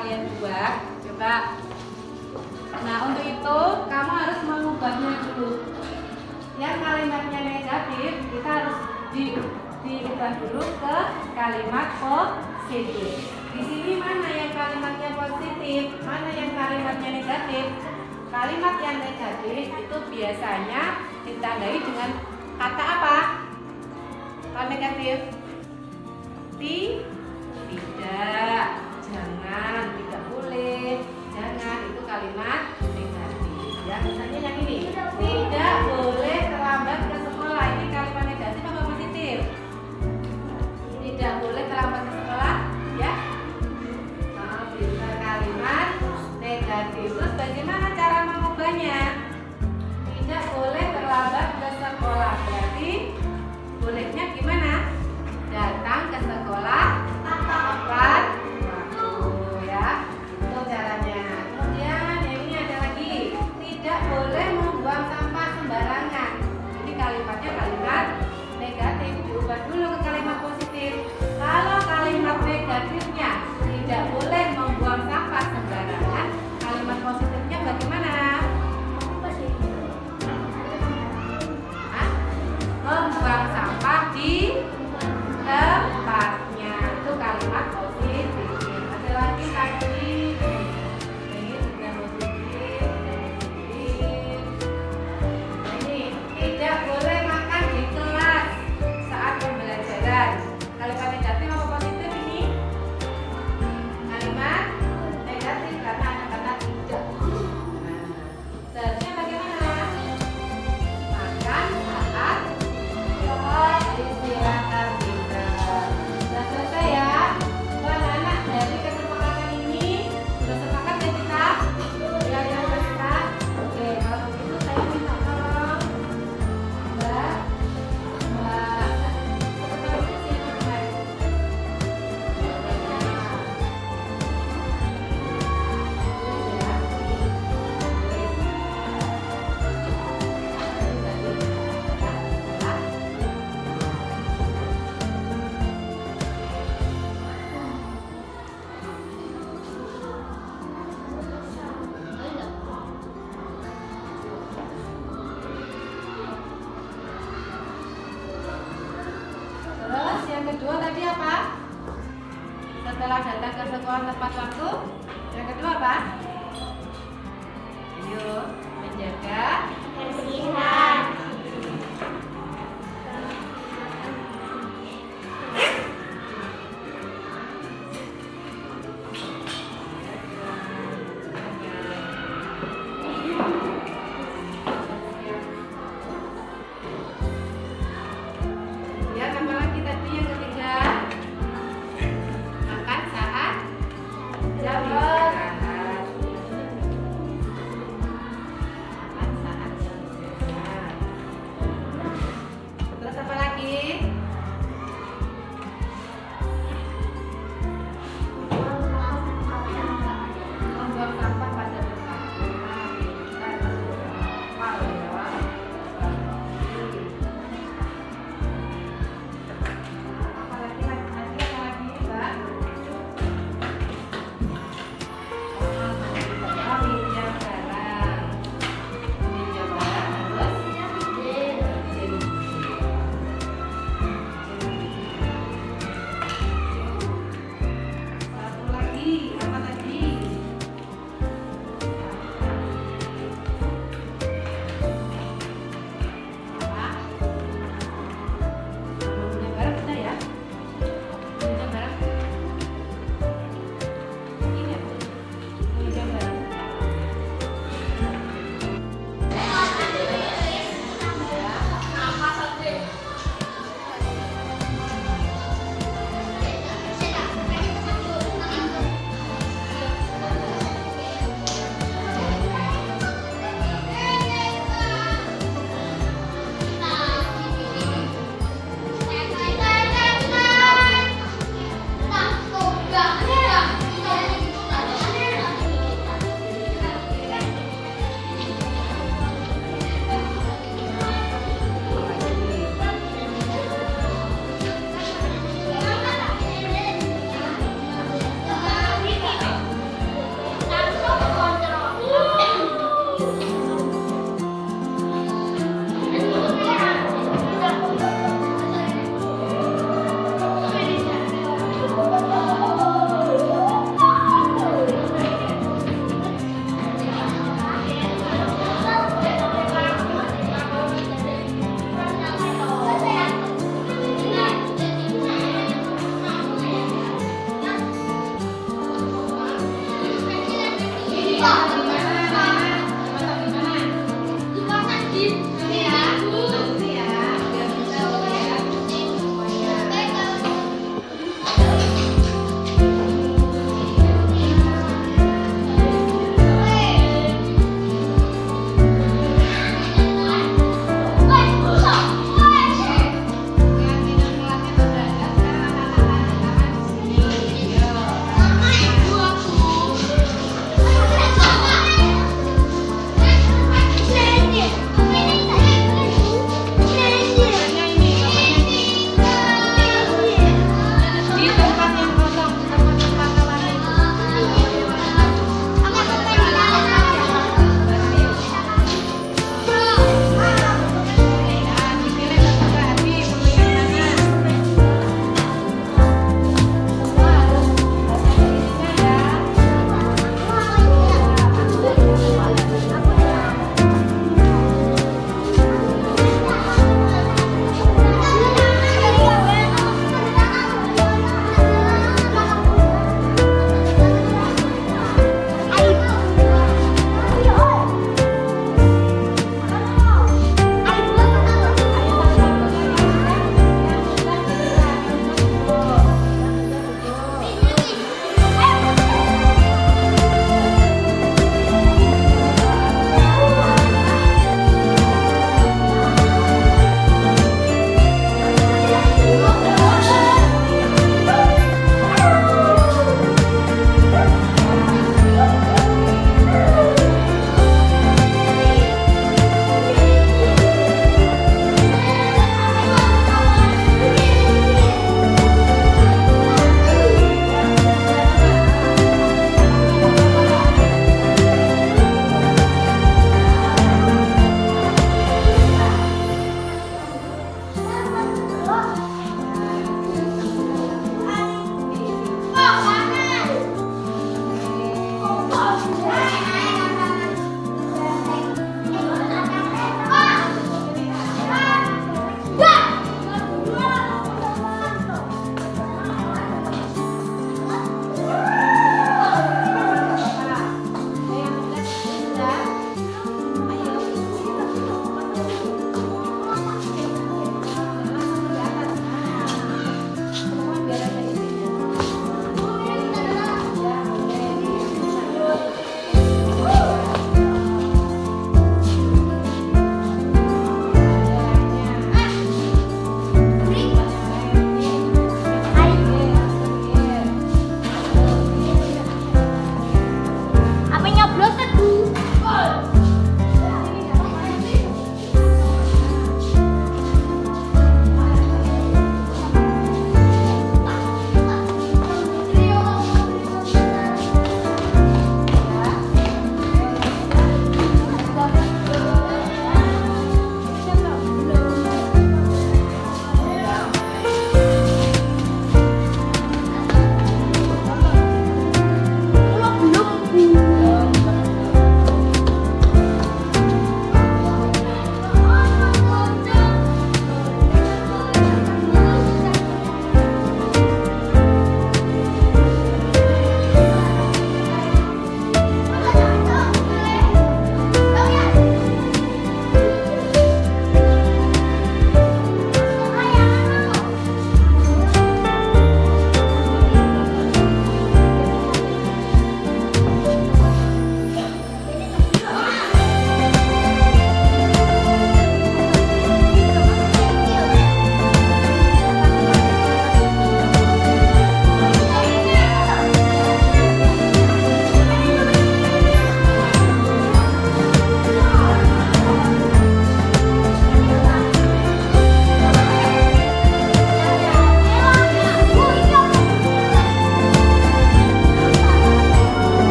Speaker 6: kalian buat. Coba. Nah, untuk itu kamu harus mengubahnya dulu. Yang kalimatnya negatif kita harus diubah dulu ke kalimat positif. Di sini mana yang kalimatnya positif, mana yang kalimatnya negatif? Kalimat yang negatif itu biasanya ditandai dengan kata apa? Kalau negatif? Tidak, jangan, tidak boleh, jangan, itu kalimat negatif. Ya, misalnya yang ini, tidak boleh terlambat ke sekolah. Ini kalimat negatif apa positif? Tidak boleh terlambat ke sekolah, ya? Nah, bisa kalimat negatif. Terus bagaimana cara mengubahnya? Tidak boleh terlambat ke sekolah. Berarti bolehnya gimana? Datang ke sekolah tepat waktu, ya. Itu caranya. Kemudian yang ini ada lagi, tidak boleh membuang sampah sembarangan. Ini kalimatnya kalimat negatif. Diubah dulu ke kalimat positif. Kalau kalimat negatifnya tidak boleh membuang sampah sembarangan, kalimat positifnya bagaimana? Membuang sampah di tempatnya, itu kalimat positif. Ada lagi tadi ini sudah positif. Ini tidak boleh makan di kelas saat pembelajaran. Kalimat negatif apa positif ini? Kalimat negatif karena ada kata tidak. Nah, seharusnya bagaimana? Makan saat istirahat kita. Sudah selesai ya. Anak-anak, dari kesepakatan ini sudah sepakat ya kita? Ya, ya kita. Oke, kalau begitu saya minta tolong Mbak. Terus yang kedua tadi apa? Setelah datang ke sekolah tepat waktu, yang kedua apa? Ayo, menjaga kebersihan. Ya, tambah lagi tadi yang ketiga, makan saat jam istirahat. Makan saat jam istirahat.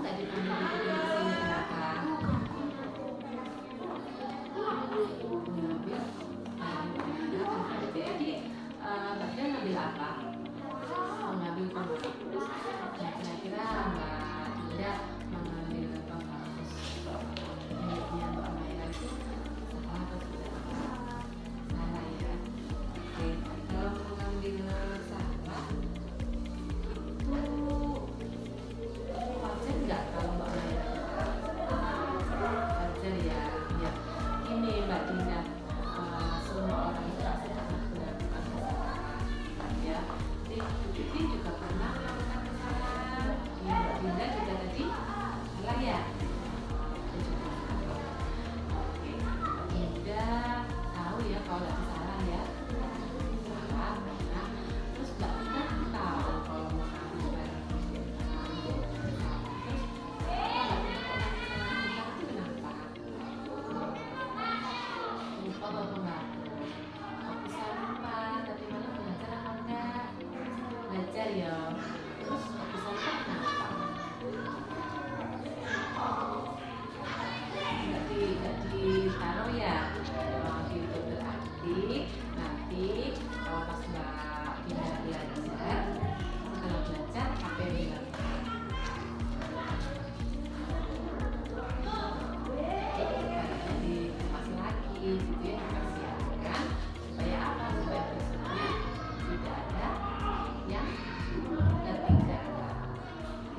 Speaker 5: nggak dipanggil di sini kenapa? Jadi Mbak Ida ngambil apa? Mengambil pengurus. Nah, kira-kira Mbak Ida mengambil pengurus miliknya Mbak Maira itu salah atau tidak? Salah ya. Oke, kalau mengambil salah itu wajar nggak kalau Mbak Maira? Wajar ya. Ya. Ini Mbak Dinda, semua orang itu pasti pernah melakukan kesalahan. Ya, jadi Bu Titi juga pernah melakukan kesalahan. Ya, Mbak Dinda juga tadi salah ya. Oke, Dinda tahu ya kalau lagi salah ya. Salah. Nah, terus Mbak Dinda tahu kalau mau ambil barang lupa bapak nggak? Bisa lupa, tapi malah belajar apa enggak? Belajar ya. Terus bisa lupa kenapa? Nggak ditaruh ya? Gitu berarti nanti kalau pas Mbak Dina belajar, kalau belajar apa yang bilang? Masih lagi gitu ya, dipersiapkan supaya apa? Supaya besoknya tidak ada yang ketinggalan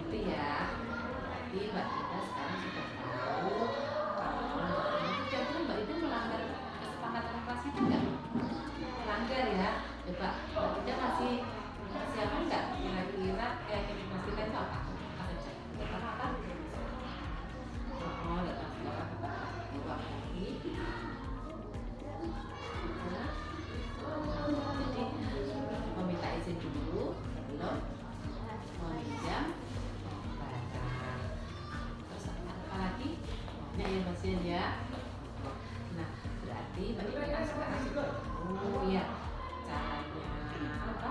Speaker 5: gitu ya. Jadi Mbak Ida sekarang sudah tahu kalau jadi Mbak Ida melanggar kesepakatan kelas itu enggak? Melanggar ya. Coba Mbak Ida masih persiapan enggak? Kira-kira masih lain itu apa? Apa saja? Pertama apa? Oh, datang sekolah buat lagi. Nah, jadi meminta izin dulu, belum meminjam barang. Terus apa lagi? Banyak ya Mas Yan ya. Nah, berarti Mbak Ida sekarang sudah tahu ya caranya apa?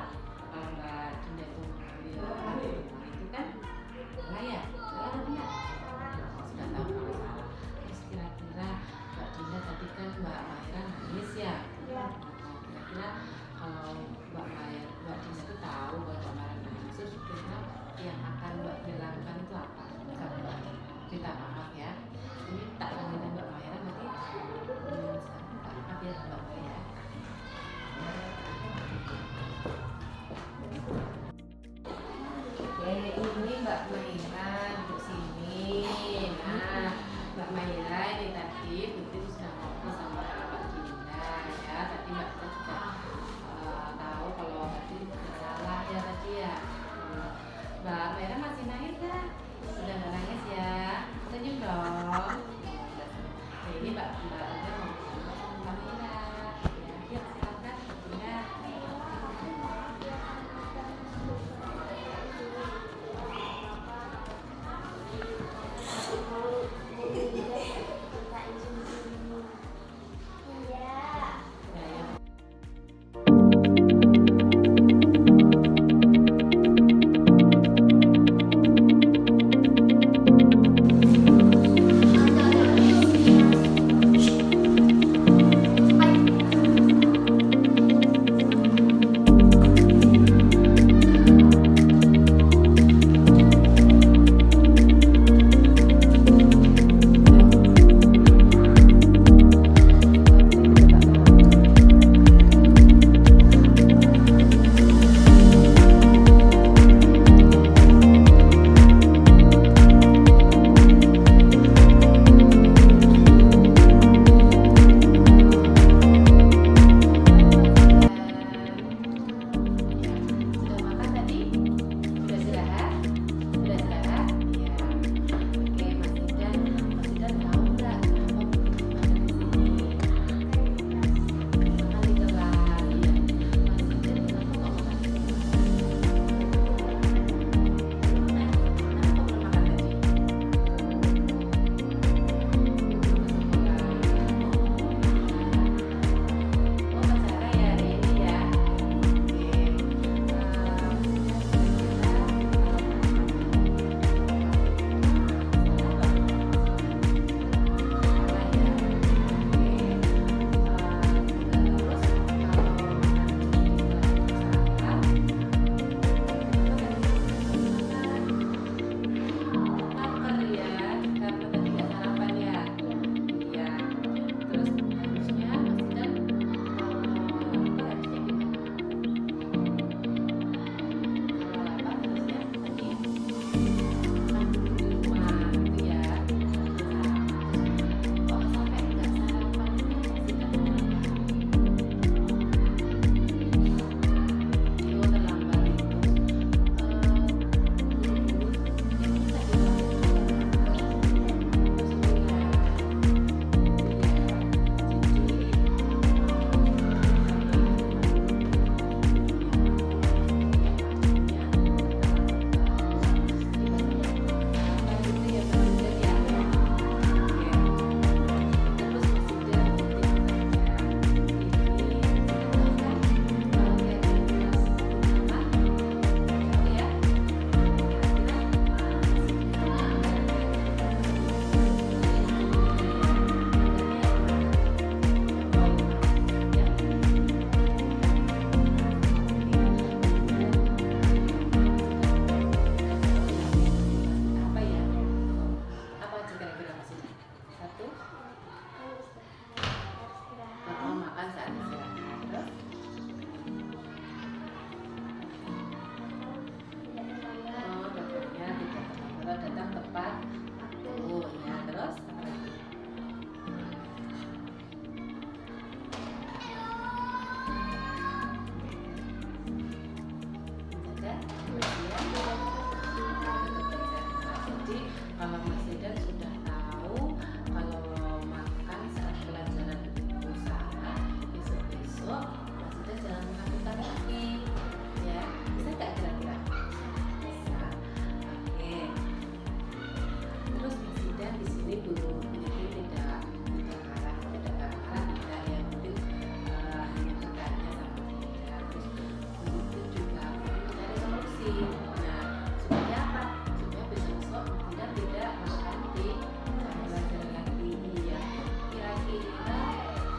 Speaker 5: Kalau Mbak Dinda itu mengambil rumah itu kan layak, ya. Sudah tahu kalau salah. Terus kira-kira Mbak Dinda tadi kan Mbak Maira nangis ya. Kira-kira kalau Mbak Dinda itu tahu kalau Mbak Maira nangis, terus kira-kira yang akan Mbak Dinda lakukan itu apa? Sama kita maaf ya. Ini tak panggilkan Mbak Maira nanti sekarang tak maaf ya Mbak Maira.
Speaker 1: Kalau Mas Zidan sudah tahu kalau makan saat pelajaran itu salah, besok-besok Mas Zidan jangan makan lagi, ya. Bisa nggak kira-kira? Bisa. Oke. Terus Mas Zidan di sini guru ini tidak marah, tidak ya, mungkin hanya bertanya sama Zidan. Terus guru itu juga mencari solusi. Nah, supaya apa? Supaya besok-besok Mas Zidan tidak makan di pelajaran lagi, ya. Kira-kira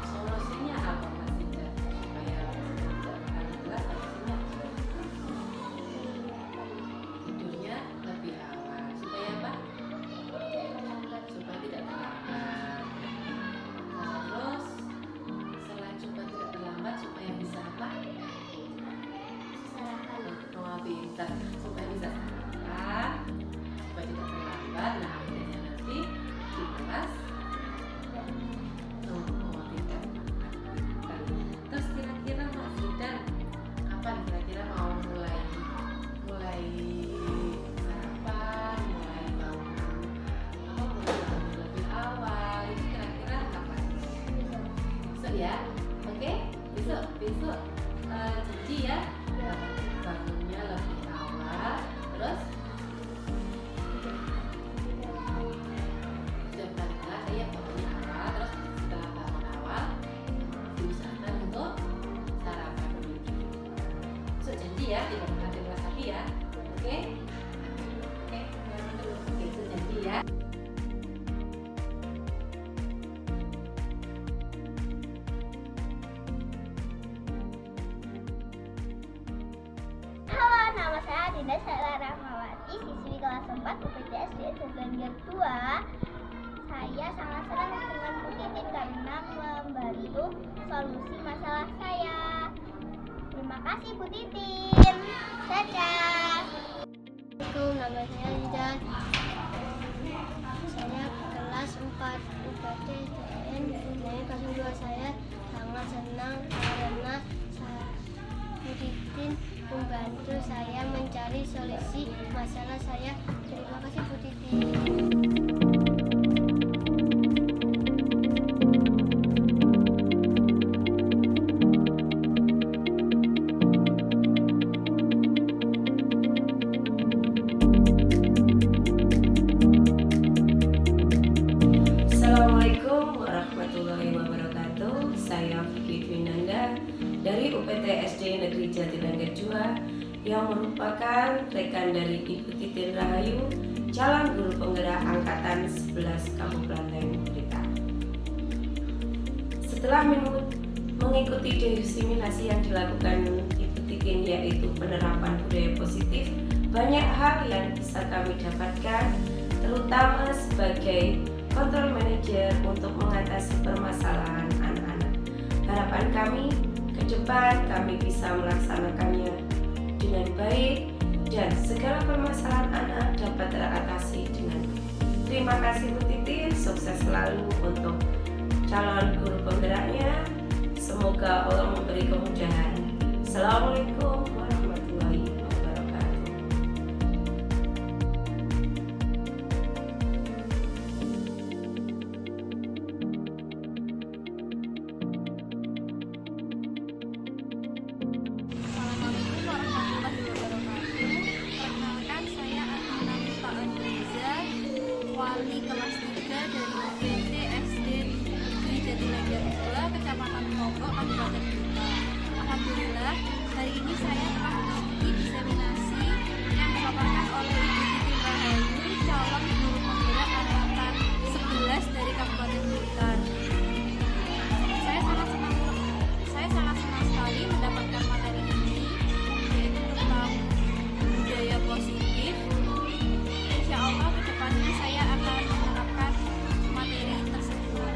Speaker 1: solusinya apa Mas Zidan? Supaya Mas Zidan tidak makan di kelas, solusinya tidurnya lebih awal. Supaya apa? Supaya tidak terlambat. Terus selain supaya tidak terlambat, supaya bisa apa? Oh, pintar. Supaya bisa sarapan, supaya tidak terlambat. Nah, akhirnya nanti di kelas pintar. Terus kira-kira Mas Zidan kapan kira-kira mau mulai sarapan, mulai bangun lebih awal, itu kira-kira kapan? Besok ya, oke? Besok janji ya, bangunnya lebih awal, terus setiap kali kelas ya bangunnya awal, terus setelah bangun awal diusahakan untuk sarapan dulu. Besok janji ya, tidak makan di kelas lagi ya, oke? Oke, besok janji ya.
Speaker 7: Halo, nama saya Adinda Saila Rahmawati, siswi kelas 4 UPTSD Negeri 2. Saya sangat senang dengan Bu Titin karena membantu solusi masalah saya. Terima kasih Bu Titin. Dadah. Assalamualaikum, nama saya Zidan. Saya kelas 4 UPTSDN kelas 2. Saya sangat senang karena Bu Titin membantu saya mencari solusi masalah saya. Terima kasih Bu Titin.
Speaker 1: Assalamualaikum warahmatullahi wabarakatuh. Saya Vicky Dwinanda dari UPTSD Negeri Jatinangor 2 yang merupakan rekan dari Ibu Titin Rahayu, calon guru penggerak angkatan 11 Kabupaten Blitar. Setelah mengikuti diseminasi yang dilakukan Ibu Titin, yaitu penerapan budaya positif, banyak hal yang bisa kami dapatkan, terutama sebagai control manager untuk mengatasi permasalahan anak-anak. Harapan kami ke depan kami bisa melaksanakannya dengan baik dan segala permasalahan anak dapat teratasi dengan baik. Terima kasih Bu Titin, sukses selalu untuk calon guru penggeraknya. Semoga Allah memberi kemudahan. Assalamualaikum warahmatullahi wabarakatuh.
Speaker 7: Assalamualaikum warahmatullahi wabarakatuh. Perkenalkan, saya Ananda Muta Andriza, wali kelas 3 dari UPTSD Negeri Jatinangor 2, Kecamatan Pokok, Kabupaten Blitar. Alhamdulillah, hari ini saya telah mengikuti diseminasi yang dipaparkan oleh Ibu Titin Rahayu, calon guru penggerak angkatan 11 dari Kabupaten Blitar. Saya sangat senang sekali mendapatkan materi ini, yaitu tentang budaya positif. Insya Allah kedepannya saya akan menerapkan materi tersebut.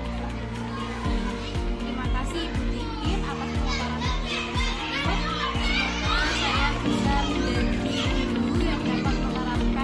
Speaker 7: Terima kasih Ibu Titin atas pemaparan materi tersebut. Semoga saya bisa menjadi guru yang dapat menerapkan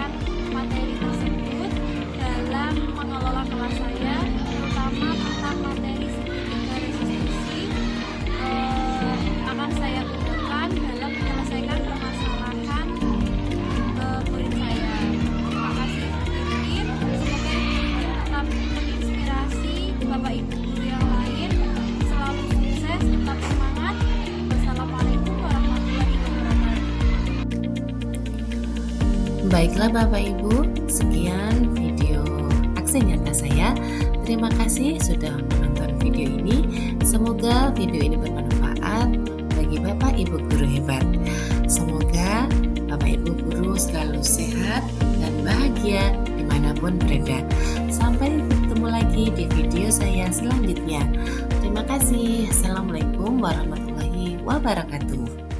Speaker 1: Baiklah Bapak Ibu, sekian video aksi nyata saya. Terima kasih sudah menonton video ini. Semoga video ini bermanfaat bagi Bapak Ibu guru hebat. Semoga Bapak Ibu guru selalu sehat dan bahagia dimanapun berada. Sampai bertemu lagi di video saya selanjutnya. Terima kasih. Assalamualaikum warahmatullahi wabarakatuh.